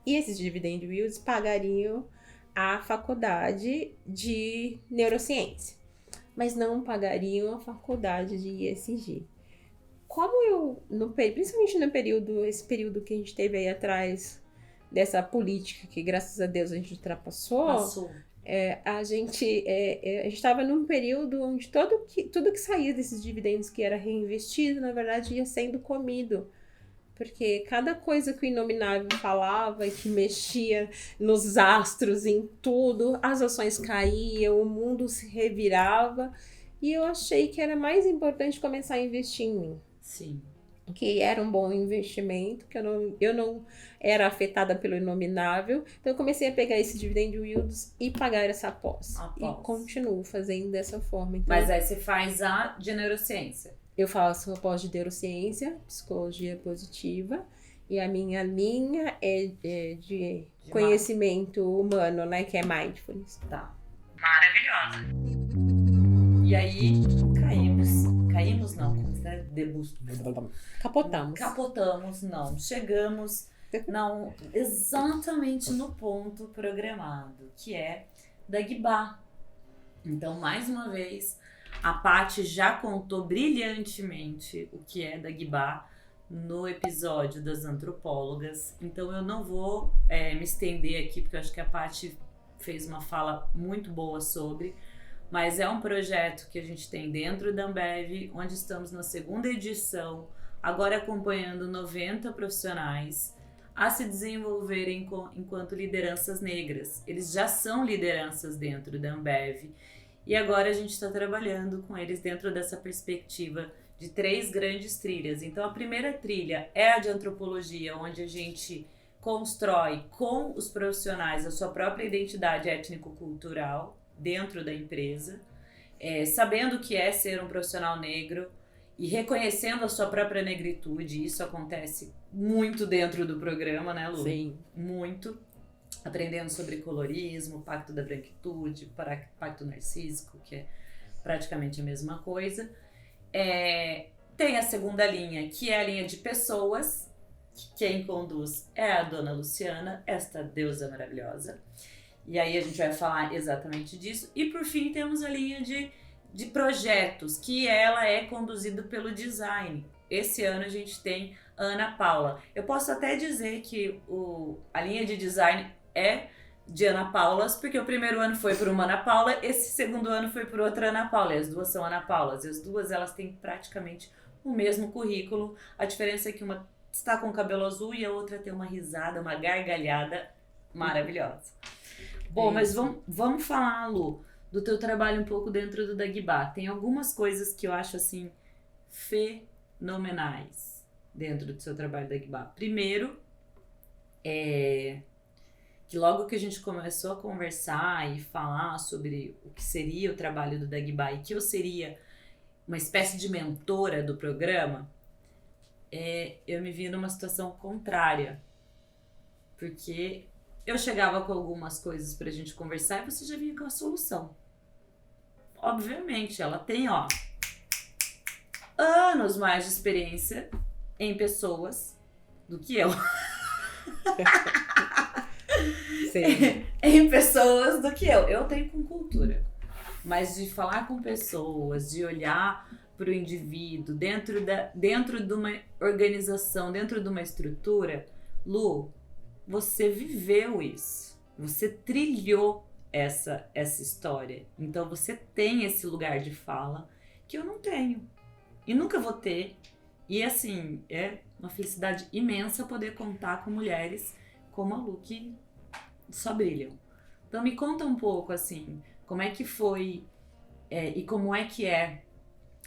E esses dividend yields pagariam a faculdade de neurociência, mas não pagariam a faculdade de ESG. Como principalmente esse período que a gente teve aí atrás dessa política que, graças a Deus, a gente ultrapassou, a gente estava num período onde tudo que saía desses dividendos que era reinvestido, na verdade, ia sendo comido. Porque cada coisa que o Inominável falava e que mexia nos astros, em tudo, as ações caíam, o mundo se revirava. E eu achei que era mais importante começar a investir em mim. Sim. Que era um bom investimento, que eu não era afetada pelo Inominável. Então eu comecei a pegar esse dividend yields e pagar essa pós. E continuo fazendo dessa forma. Então, mas aí você faz a de neurociência. Eu faço a pós de neurociência, psicologia positiva, e a minha linha é de conhecimento humano, né? Que é mindfulness. Tá. Maravilhosa. E aí, caímos não, né? Capotamos, não. Chegamos não exatamente no ponto programado, que é Dagba. Então, mais uma vez, a Paty já contou brilhantemente o que é Dagba no episódio das antropólogas. Então, eu não vou me estender aqui, porque eu acho que a Paty fez uma fala muito boa sobre, mas é um projeto que a gente tem dentro da Ambev, onde estamos na segunda edição, agora acompanhando 90 profissionais a se desenvolverem enquanto lideranças negras. Eles já são lideranças dentro da Ambev e agora a gente está trabalhando com eles dentro dessa perspectiva de 3 grandes trilhas. Então a primeira trilha é a de antropologia, onde a gente constrói com os profissionais a sua própria identidade étnico-cultural dentro da empresa, sabendo o que é ser um profissional negro e reconhecendo a sua própria negritude. Isso acontece muito dentro do programa, né, Lu? Sim. Muito. Aprendendo sobre colorismo, pacto da branquitude, pacto narcísico, que é praticamente a mesma coisa. Tem a segunda linha, que é a linha de pessoas, que quem conduz é a dona Luciana, esta deusa maravilhosa. E aí a gente vai falar exatamente disso. E por fim temos a linha de projetos, que ela é conduzida pelo design. Esse ano a gente tem a Ana Paula. Eu posso até dizer que a linha de design é de Ana Paulas, porque o primeiro ano foi por uma Ana Paula, esse segundo ano foi por outra Ana Paula, e as duas são Ana Paulas, e as duas elas têm praticamente o mesmo currículo, a diferença é que uma está com cabelo azul e a outra tem uma risada, uma gargalhada maravilhosa. Bom, mas vamos falar, Lu, do teu trabalho um pouco dentro do Dagba. Tem algumas coisas que eu acho assim fenomenais dentro do seu trabalho Dagba. Primeiro, que logo que a gente começou a conversar e falar sobre o que seria o trabalho do Dagba e que eu seria uma espécie de mentora do programa, eu me vi numa situação contrária. Porque eu chegava com algumas coisas pra gente conversar e você já vinha com a solução. Obviamente, ela tem, anos mais de experiência em pessoas do que eu. Sim. Em pessoas do que eu. Eu tenho com cultura. Mas de falar com pessoas, de olhar para o indivíduo dentro de uma organização, dentro de uma estrutura, Lu, você viveu isso. Você trilhou essa história. Então você tem esse lugar de fala que eu não tenho. E nunca vou ter. E assim, é uma felicidade imensa poder contar com mulheres como a Lu, que só brilham. Então me conta um pouco, assim, como é que foi e como é que é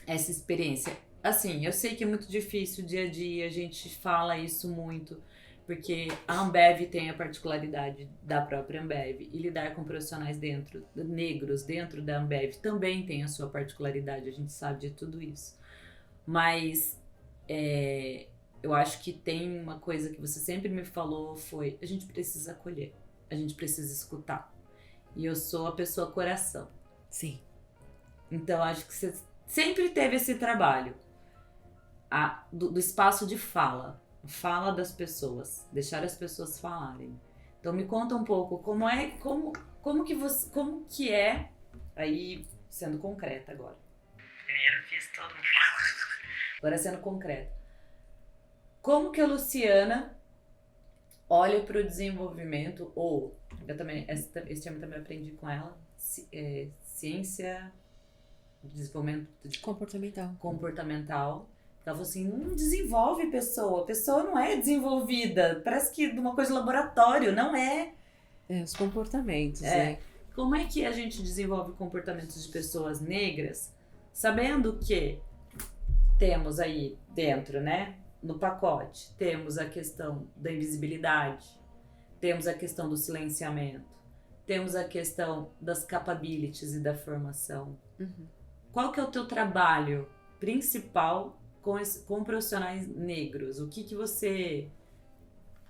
essa experiência. Assim, eu sei que é muito difícil dia a dia, a gente fala isso muito, porque a Ambev tem a particularidade da própria Ambev, e lidar com profissionais negros dentro da Ambev também tem a sua particularidade, a gente sabe de tudo isso. Mas eu acho que tem uma coisa que você sempre me falou, foi: a gente precisa acolher, a gente precisa escutar. E eu sou a pessoa coração. Sim. Então acho que você sempre teve esse trabalho do espaço de fala das pessoas, deixar as pessoas falarem. Então me conta um pouco como que é, aí sendo concreta agora. Primeiro fiz todo mundo. Agora sendo concreta. Como que a Luciana olha para o desenvolvimento, ou eu também, esse termo também aprendi com ela, ciência de desenvolvimento comportamental. Ela falou assim: não desenvolve a pessoa não é desenvolvida, parece que de uma coisa de laboratório, não é. Os comportamentos, né? Como é que a gente desenvolve comportamentos de pessoas negras, sabendo que temos aí dentro, né, no pacote, temos a questão da invisibilidade, temos a questão do silenciamento, temos a questão das capabilities e da formação. Uhum. Qual que é o teu trabalho principal com profissionais negros? O que você...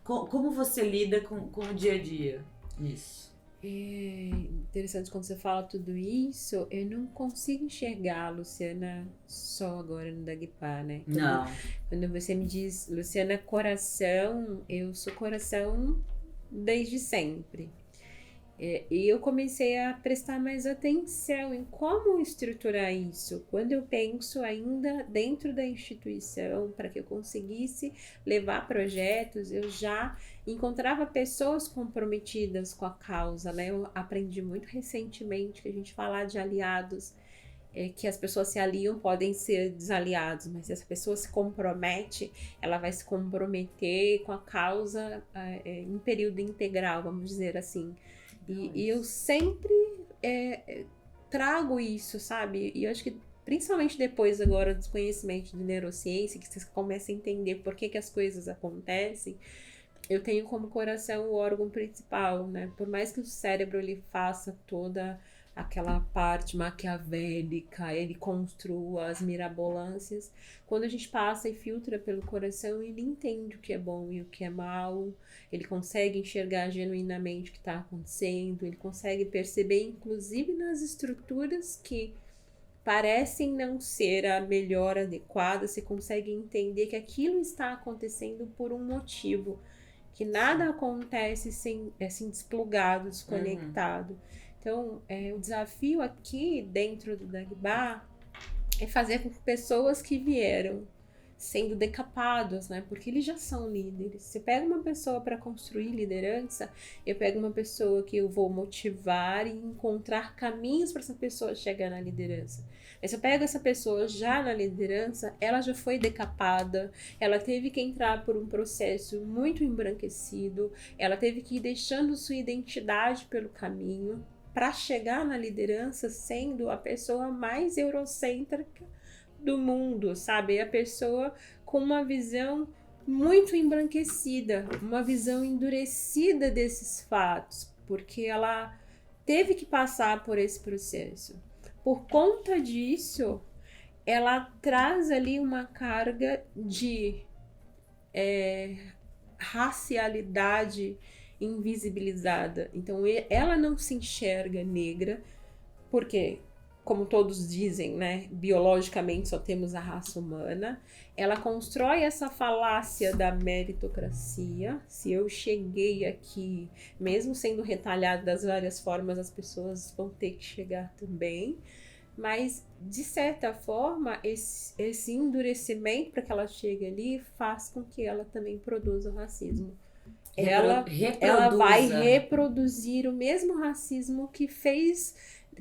Como você lida com o dia a dia nisso? É interessante quando você fala tudo isso, eu não consigo enxergar a Luciana só agora no Dagba, né? Não. Quando você me diz, Luciana, coração, eu sou coração desde sempre. E eu comecei a prestar mais atenção em como estruturar isso. Quando eu penso ainda dentro da instituição, para que eu conseguisse levar projetos, eu já encontrava pessoas comprometidas com a causa, né? Eu aprendi muito recentemente que a gente falar de aliados, que as pessoas se aliam, podem ser desaliados, mas se essa pessoa se compromete, ela vai se comprometer com a causa em período integral, vamos dizer assim. E eu sempre trago isso, sabe? E eu acho que principalmente depois agora do conhecimento de neurociência, que você começa a entender por que as coisas acontecem, eu tenho como coração o órgão principal, né? Por mais que o cérebro ele faça toda aquela parte maquiavélica, ele construa as mirabolâncias, quando a gente passa e filtra pelo coração, ele entende o que é bom e o que é mal, ele consegue enxergar genuinamente o que está acontecendo, ele consegue perceber, inclusive nas estruturas que parecem não ser a melhor adequada, você consegue entender que aquilo está acontecendo por um motivo, que nada acontece sem assim, desplugado, desconectado. Então, o desafio aqui dentro do Dagba é fazer com que pessoas que vieram sendo decapados, né? Porque eles já são líderes. Você pega uma pessoa para construir liderança, eu pego uma pessoa que eu vou motivar e encontrar caminhos para essa pessoa chegar na liderança. Mas se eu pego essa pessoa já na liderança, ela já foi decapada, ela teve que entrar por um processo muito embranquecido, ela teve que ir deixando sua identidade pelo caminho para chegar na liderança sendo a pessoa mais eurocêntrica do mundo, sabe? A pessoa com uma visão muito embranquecida, uma visão endurecida desses fatos, porque ela teve que passar por esse processo. Por conta disso, ela traz ali uma carga de racialidade invisibilizada. Então, ela não se enxerga negra, porque, como todos dizem, né, biologicamente só temos a raça humana. Ela constrói essa falácia da meritocracia. Se eu cheguei aqui, mesmo sendo retalhado das várias formas, as pessoas vão ter que chegar também. Mas, de certa forma, esse endurecimento para que ela chegue ali faz com que ela também produza o racismo. Ela vai reproduzir o mesmo racismo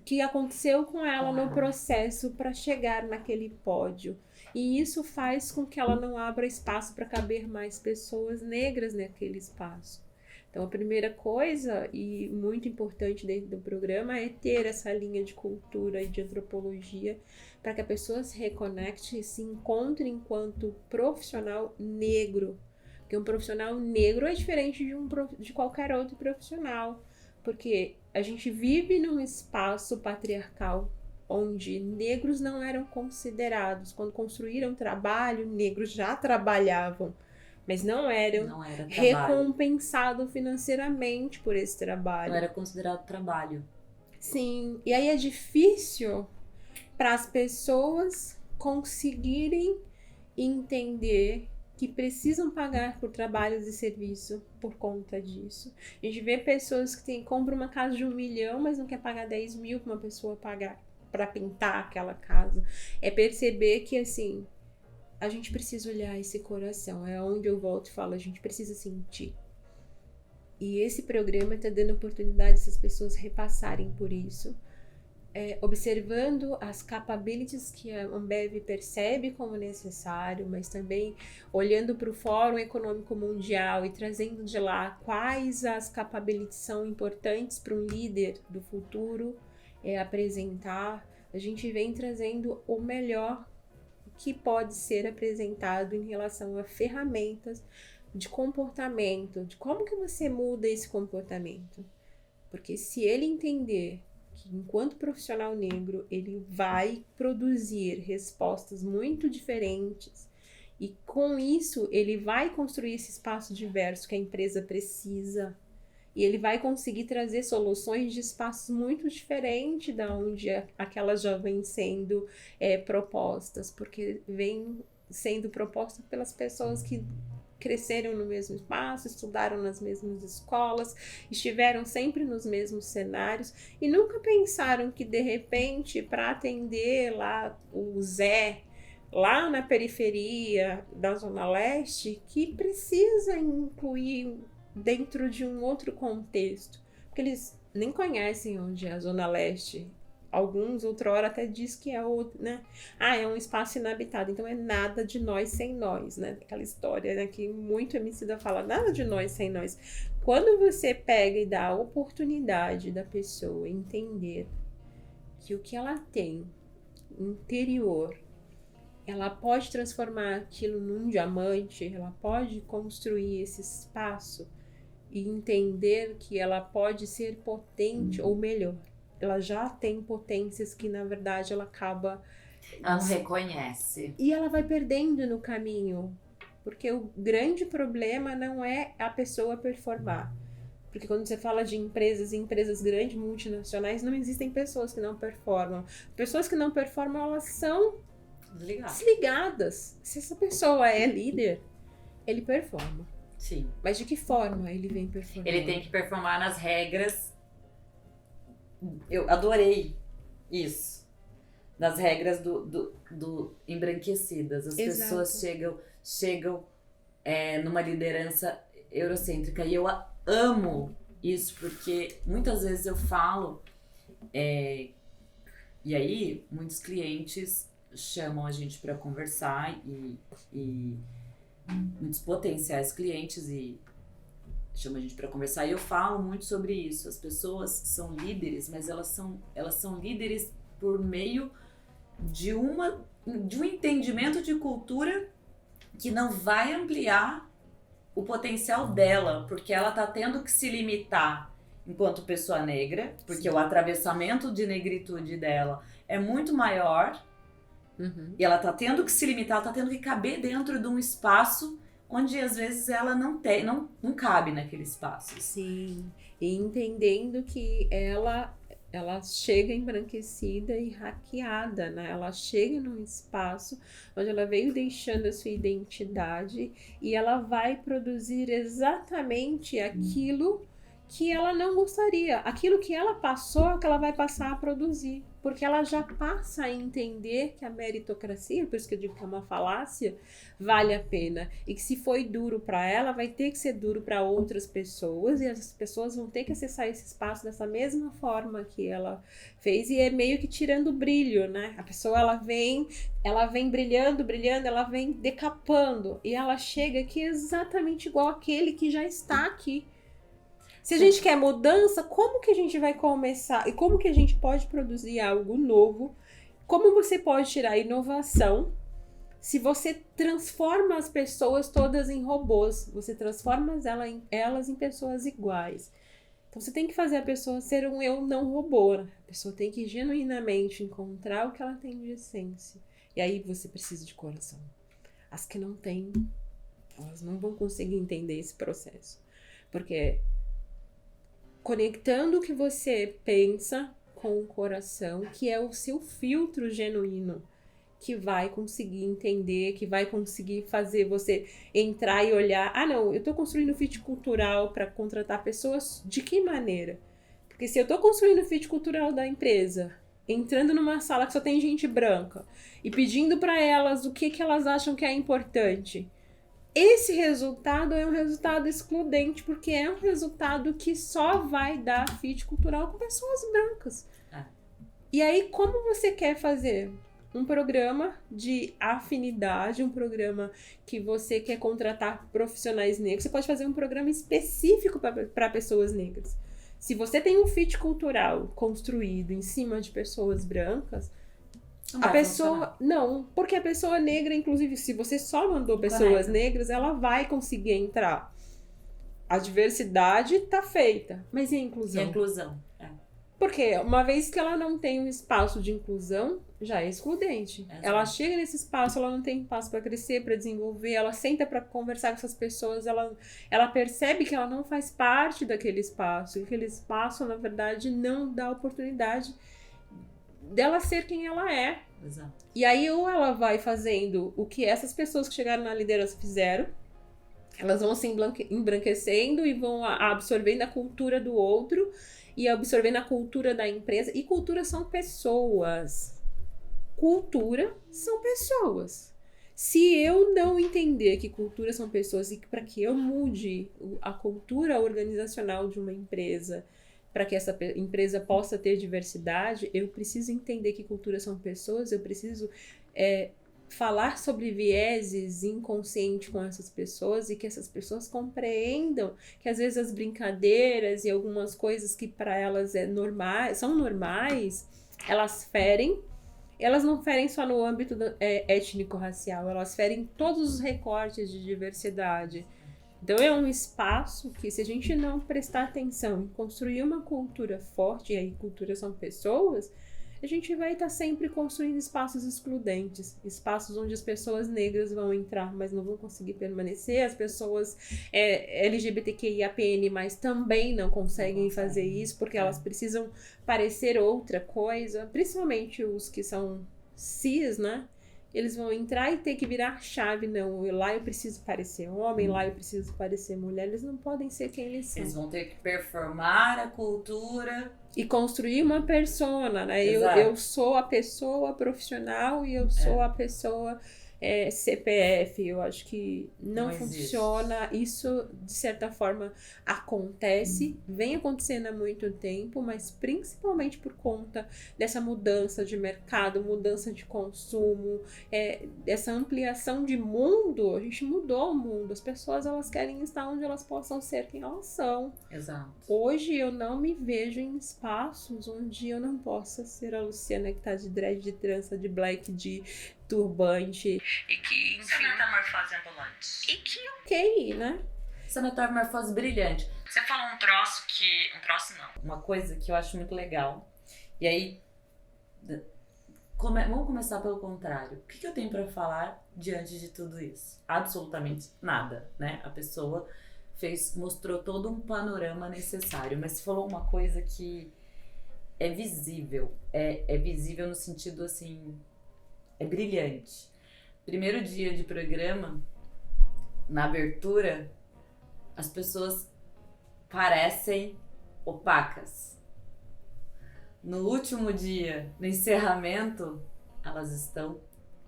que aconteceu com ela no processo para chegar naquele pódio. E isso faz com que ela não abra espaço para caber mais pessoas negras naquele espaço. Então, a primeira coisa, e muito importante dentro do programa, é ter essa linha de cultura e de antropologia para que a pessoa se reconecte e se encontre enquanto profissional negro. Porque um profissional negro é diferente de qualquer outro profissional. Porque a gente vive num espaço patriarcal onde negros não eram considerados. Quando construíram trabalho, negros já trabalhavam, mas não eram recompensados financeiramente por esse trabalho. Não era considerado trabalho. Sim, e aí é difícil para as pessoas conseguirem entender que precisam pagar por trabalhos e serviço por conta disso. A gente vê pessoas que compram uma casa de 1 milhão, mas não quer pagar 10 mil para uma pessoa pagar para pintar aquela casa. É perceber que, assim, a gente precisa olhar esse coração. É onde eu volto e falo, a gente precisa sentir. E esse programa está dando oportunidade dessas pessoas repassarem por isso. Observando as capabilities que a Ambev percebe como necessário, mas também olhando para o Fórum Econômico Mundial e trazendo de lá quais as capabilities são importantes para um líder do futuro apresentar. A gente vem trazendo o melhor que pode ser apresentado em relação a ferramentas de comportamento, de como que você muda esse comportamento. Porque se ele entender que enquanto profissional negro ele vai produzir respostas muito diferentes e com isso ele vai construir esse espaço diverso que a empresa precisa e ele vai conseguir trazer soluções de espaços muito diferentes da onde aquelas já vêm sendo propostas, porque vem sendo proposta pelas pessoas que cresceram no mesmo espaço, estudaram nas mesmas escolas, estiveram sempre nos mesmos cenários e nunca pensaram que, de repente, para atender lá o Zé, lá na periferia da Zona Leste, que precisa incluir dentro de um outro contexto, porque eles nem conhecem onde é a Zona Leste. Alguns, outrora, até diz que é outro, né? É um espaço inabitado, então é nada de nós sem nós, né? Aquela história, né, que muito Emicida fala, nada de nós sem nós. Quando você pega e dá a oportunidade da pessoa entender que o que ela tem interior, ela pode transformar aquilo num diamante, ela pode construir esse espaço e entender que ela pode ser potente ou melhor. Ela já tem potências que, na verdade, ela acaba... Ela não reconhece. E ela vai perdendo no caminho. Porque o grande problema não é a pessoa performar. Porque quando você fala de empresas grandes, multinacionais, não existem pessoas que não performam. Pessoas que não performam, elas são desligadas. Se essa pessoa é líder, ele performa. Sim. Mas de que forma ele vem performando? Ele tem que performar nas regras. Eu adorei isso. Nas regras do embranquecidas. As Exato. pessoas chegam numa liderança eurocêntrica. E eu amo isso, porque muitas vezes eu falo, e aí muitos clientes chamam a gente para conversar e muitos potenciais clientes chamam a gente para conversar, e eu falo muito sobre isso. As pessoas são líderes, mas elas são líderes por meio de um entendimento de cultura que não vai ampliar o potencial dela, porque ela tá tendo que se limitar enquanto pessoa negra, porque o atravessamento de negritude dela é muito maior, e ela tá tendo que se limitar, ela tá tendo que caber dentro de um espaço onde às vezes ela não cabe naquele espaço. Sim, e entendendo que ela chega embranquecida e hackeada, né? Ela chega num espaço onde ela veio deixando a sua identidade e ela vai produzir exatamente aquilo que ela não gostaria. Aquilo que ela passou, que ela vai passar a produzir. Porque ela já passa a entender que a meritocracia, por isso que eu digo que é uma falácia, vale a pena. E que se foi duro para ela, vai ter que ser duro para outras pessoas. E as pessoas vão ter que acessar esse espaço dessa mesma forma que ela fez. E é meio que tirando o brilho, né? A pessoa, ela vem brilhando, ela vem decapando. E ela chega aqui exatamente igual aquele que já está aqui. Se a gente quer mudança, como que a gente vai começar? E como que a gente pode produzir algo novo? Como você pode tirar inovação se você transforma as pessoas todas em robôs? Você transforma elas em pessoas iguais. Então você tem que fazer a pessoa ser um eu não robô. A pessoa tem que genuinamente encontrar o que ela tem de essência. E aí você precisa de coração. As que não têm, elas não vão conseguir entender esse processo. Porque conectando o que você pensa com o coração, que é o seu filtro genuíno, que vai conseguir entender, que vai conseguir fazer você entrar e olhar. Não, eu tô construindo fit cultural para contratar pessoas de que maneira? Porque se eu tô construindo o fit cultural da empresa, entrando numa sala que só tem gente branca e pedindo para elas o que elas acham que é importante, esse resultado é um resultado excludente, porque é um resultado que só vai dar fit cultural com pessoas brancas. E aí, como você quer fazer um programa de afinidade, um programa que você quer contratar profissionais negros, você pode fazer um programa específico para pessoas negras. Se você tem um fit cultural construído em cima de pessoas brancas, a pessoa... Não, porque a pessoa negra, inclusive, se você só mandou pessoas negras, ela vai conseguir entrar. A diversidade tá feita, mas e a inclusão? E a inclusão, Porque uma vez que ela não tem um espaço de inclusão, já é excludente. Exato. Ela chega nesse espaço, ela não tem espaço para crescer, para desenvolver, ela senta para conversar com essas pessoas, ela percebe que ela não faz parte daquele espaço, que aquele espaço, na verdade, não dá oportunidade dela ser quem ela é. Exato. E aí, ou ela vai fazendo o que essas pessoas que chegaram na liderança fizeram, Elas vão se embranquecendo e vão absorvendo a cultura do outro e absorvendo a cultura da empresa. E cultura são pessoas. Cultura são pessoas. Se eu não entender que cultura são pessoas e que para que eu mude a cultura organizacional de uma empresa, para que essa empresa possa ter diversidade, eu preciso entender que cultura são pessoas, eu preciso falar sobre vieses inconscientes com essas pessoas e que essas pessoas compreendam que às vezes as brincadeiras e algumas coisas que para elas são normais, elas não ferem só no âmbito étnico-racial, elas ferem todos os recortes de diversidade. Então é um espaço que, se a gente não prestar atenção e construir uma cultura forte, e aí cultura são pessoas, a gente vai estar sempre construindo espaços excludentes, espaços onde as pessoas negras vão entrar, mas não vão conseguir permanecer, as pessoas LGBTQIAPN+, também não conseguem fazer isso, porque elas precisam parecer outra coisa, principalmente os que são cis, né? Eles vão entrar e ter que virar chave, não, lá eu preciso parecer homem, lá eu preciso parecer mulher, eles não podem ser quem eles são. Eles vão ter que performar a cultura e construir uma persona, né? Eu sou a pessoa profissional e eu sou a pessoa CPF. Eu acho que não funciona. Isso, de certa forma, acontece, vem acontecendo há muito tempo, mas principalmente por conta dessa mudança de mercado, mudança de consumo, essa ampliação de mundo. A gente mudou o mundo. As pessoas, elas querem estar onde elas possam ser quem elas são. Exato. Hoje eu não me vejo em espaços onde eu não possa ser a Luciana que tá de dread, de trança, de black, de turbante. E que, enfim, essa metamorfose ambulante. E que ok, né? Essa metamorfose brilhante. Você falou um troço que... Um troço não. Uma coisa que eu acho muito legal. E aí, vamos começar pelo contrário. O que eu tenho pra falar diante de tudo isso? Absolutamente nada, né? A pessoa mostrou todo um panorama necessário, mas você falou uma coisa que é visível. É visível no sentido, assim... É brilhante. Primeiro dia de programa, na abertura, as pessoas parecem opacas. No último dia, no encerramento, elas estão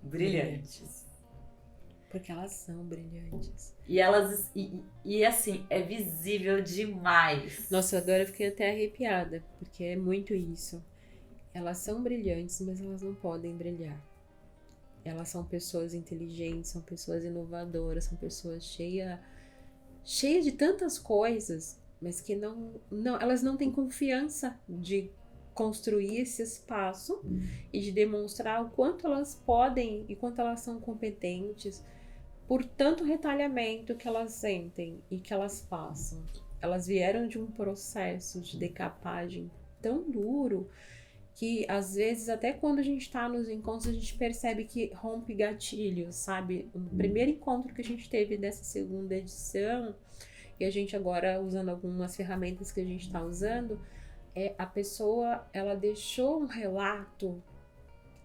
brilhantes. Porque elas são brilhantes. E assim, é visível demais. Nossa, agora eu fiquei até arrepiada, porque é muito isso. Elas são brilhantes, mas elas não podem brilhar. Elas são pessoas inteligentes, são pessoas inovadoras, são pessoas cheias de tantas coisas, mas que elas não têm confiança de construir esse espaço e de demonstrar o quanto elas podem e quanto elas são competentes por tanto retalhamento que elas sentem e que elas passam. Elas vieram de um processo de decapagem tão duro que às vezes até quando a gente tá nos encontros a gente percebe que rompe gatilhos, sabe? O primeiro encontro que a gente teve dessa segunda edição, e a gente agora usando algumas ferramentas que a gente tá usando, a pessoa, ela deixou um relato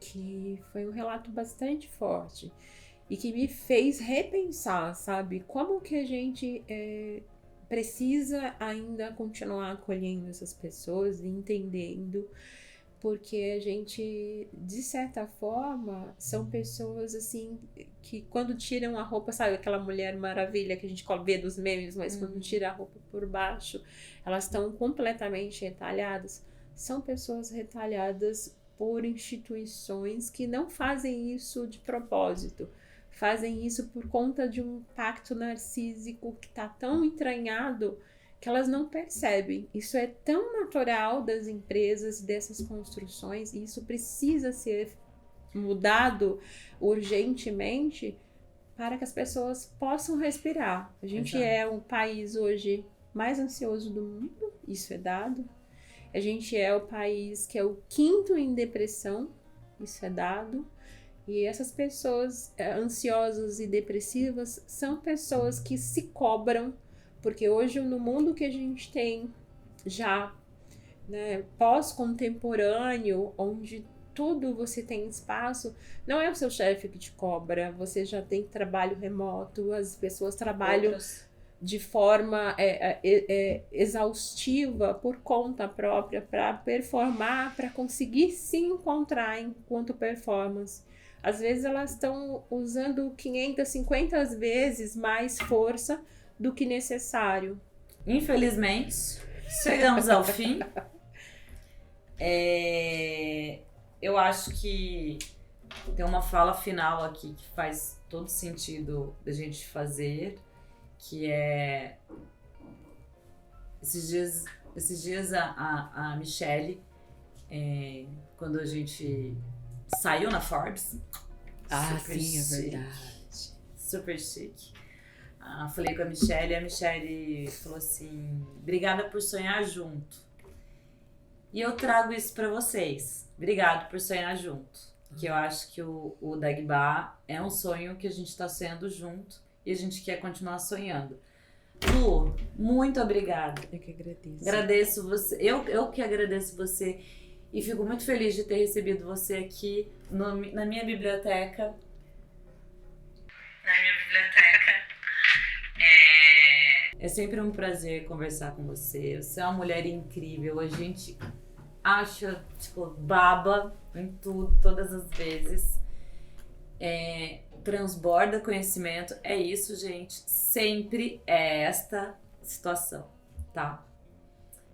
que foi um relato bastante forte e que me fez repensar, sabe? Como que a gente precisa ainda continuar acolhendo essas pessoas e entendendo, porque a gente, de certa forma, são pessoas assim que quando tiram a roupa, sabe aquela Mulher Maravilha que a gente vê dos memes, mas quando tira a roupa por baixo, elas estão completamente retalhadas. São pessoas retalhadas por instituições que não fazem isso de propósito, fazem isso por conta de um pacto narcísico que está tão entranhado que elas não percebem. Isso é tão natural das empresas, dessas construções, e isso precisa ser mudado urgentemente para que as pessoas possam respirar. A gente é o país hoje mais ansioso do mundo, isso é dado. A gente é o país que é o 5º em depressão, isso é dado. E essas pessoas ansiosas e depressivas são pessoas que se cobram, porque hoje no mundo que a gente tem já, né, pós-contemporâneo, onde tudo você tem espaço, não é o seu chefe que te cobra, você já tem trabalho remoto, as pessoas trabalham Outras. de forma exaustiva por conta própria para performar, para conseguir se encontrar enquanto performance. Às vezes elas estão usando 550 vezes mais força do que necessário. Infelizmente, chegamos ao fim. Eu acho que tem uma fala final aqui que faz todo sentido da gente fazer, que é esses dias a Michelle, quando a gente saiu na Forbes, super chique, super chique. Falei com a Michelle falou assim: obrigada por sonhar junto. E eu trago isso pra vocês. Obrigado por sonhar junto. Que eu acho que o Dagba é um sonho que a gente tá sonhando junto e a gente quer continuar sonhando. Lu, muito obrigada. Eu que agradeço. Agradeço você. Eu que agradeço você e fico muito feliz de ter recebido você aqui na minha biblioteca. É sempre um prazer conversar com você. Você é uma mulher incrível. A gente acha, baba em tudo, todas as vezes. Transborda conhecimento. É isso, gente. Sempre é esta situação, tá?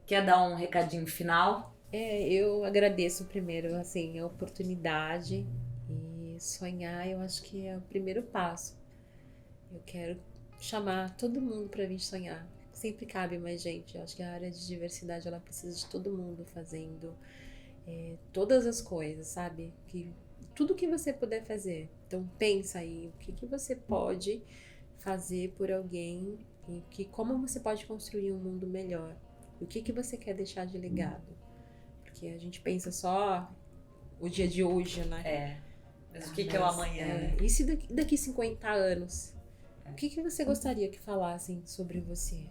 Quer dar um recadinho final? Eu agradeço primeiro, assim, a oportunidade, e sonhar eu acho que é o primeiro passo. Eu quero chamar todo mundo para vir sonhar. Sempre cabe mais gente. Eu acho que a área de diversidade, ela precisa de todo mundo fazendo todas as coisas, sabe? Tudo que você puder fazer. Então pensa aí, o que você pode fazer por alguém e como você pode construir um mundo melhor. O que você quer deixar de legado. Porque a gente pensa só o dia de hoje, né? Mas o que é o amanhã? E se daqui 50 anos? O que você gostaria que falassem sobre você?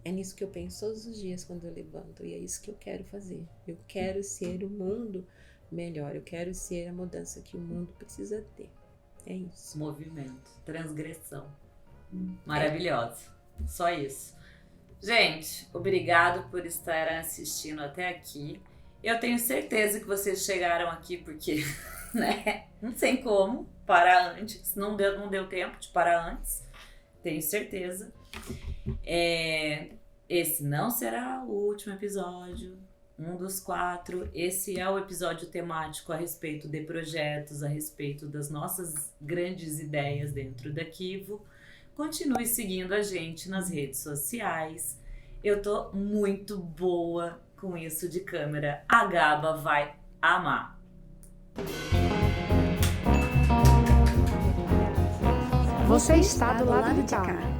É nisso que eu penso todos os dias quando eu levanto. E é isso que eu quero fazer. Eu quero ser o mundo melhor. Eu quero ser a mudança que o mundo precisa ter. É isso. Movimento, transgressão. Maravilhosa. Só isso. Gente, obrigado por estar assistindo até aqui. Eu tenho certeza que vocês chegaram aqui porque, né? Não sei como parar antes. Não deu tempo de parar antes. Tenho certeza. Esse não será o último episódio. Um dos 4. Esse é o episódio temático a respeito de projetos, a respeito das nossas grandes ideias dentro da Kivo. Continue seguindo a gente nas redes sociais. Eu tô muito boa com isso de câmera. A Gaba vai amar. Você está do lado de cá.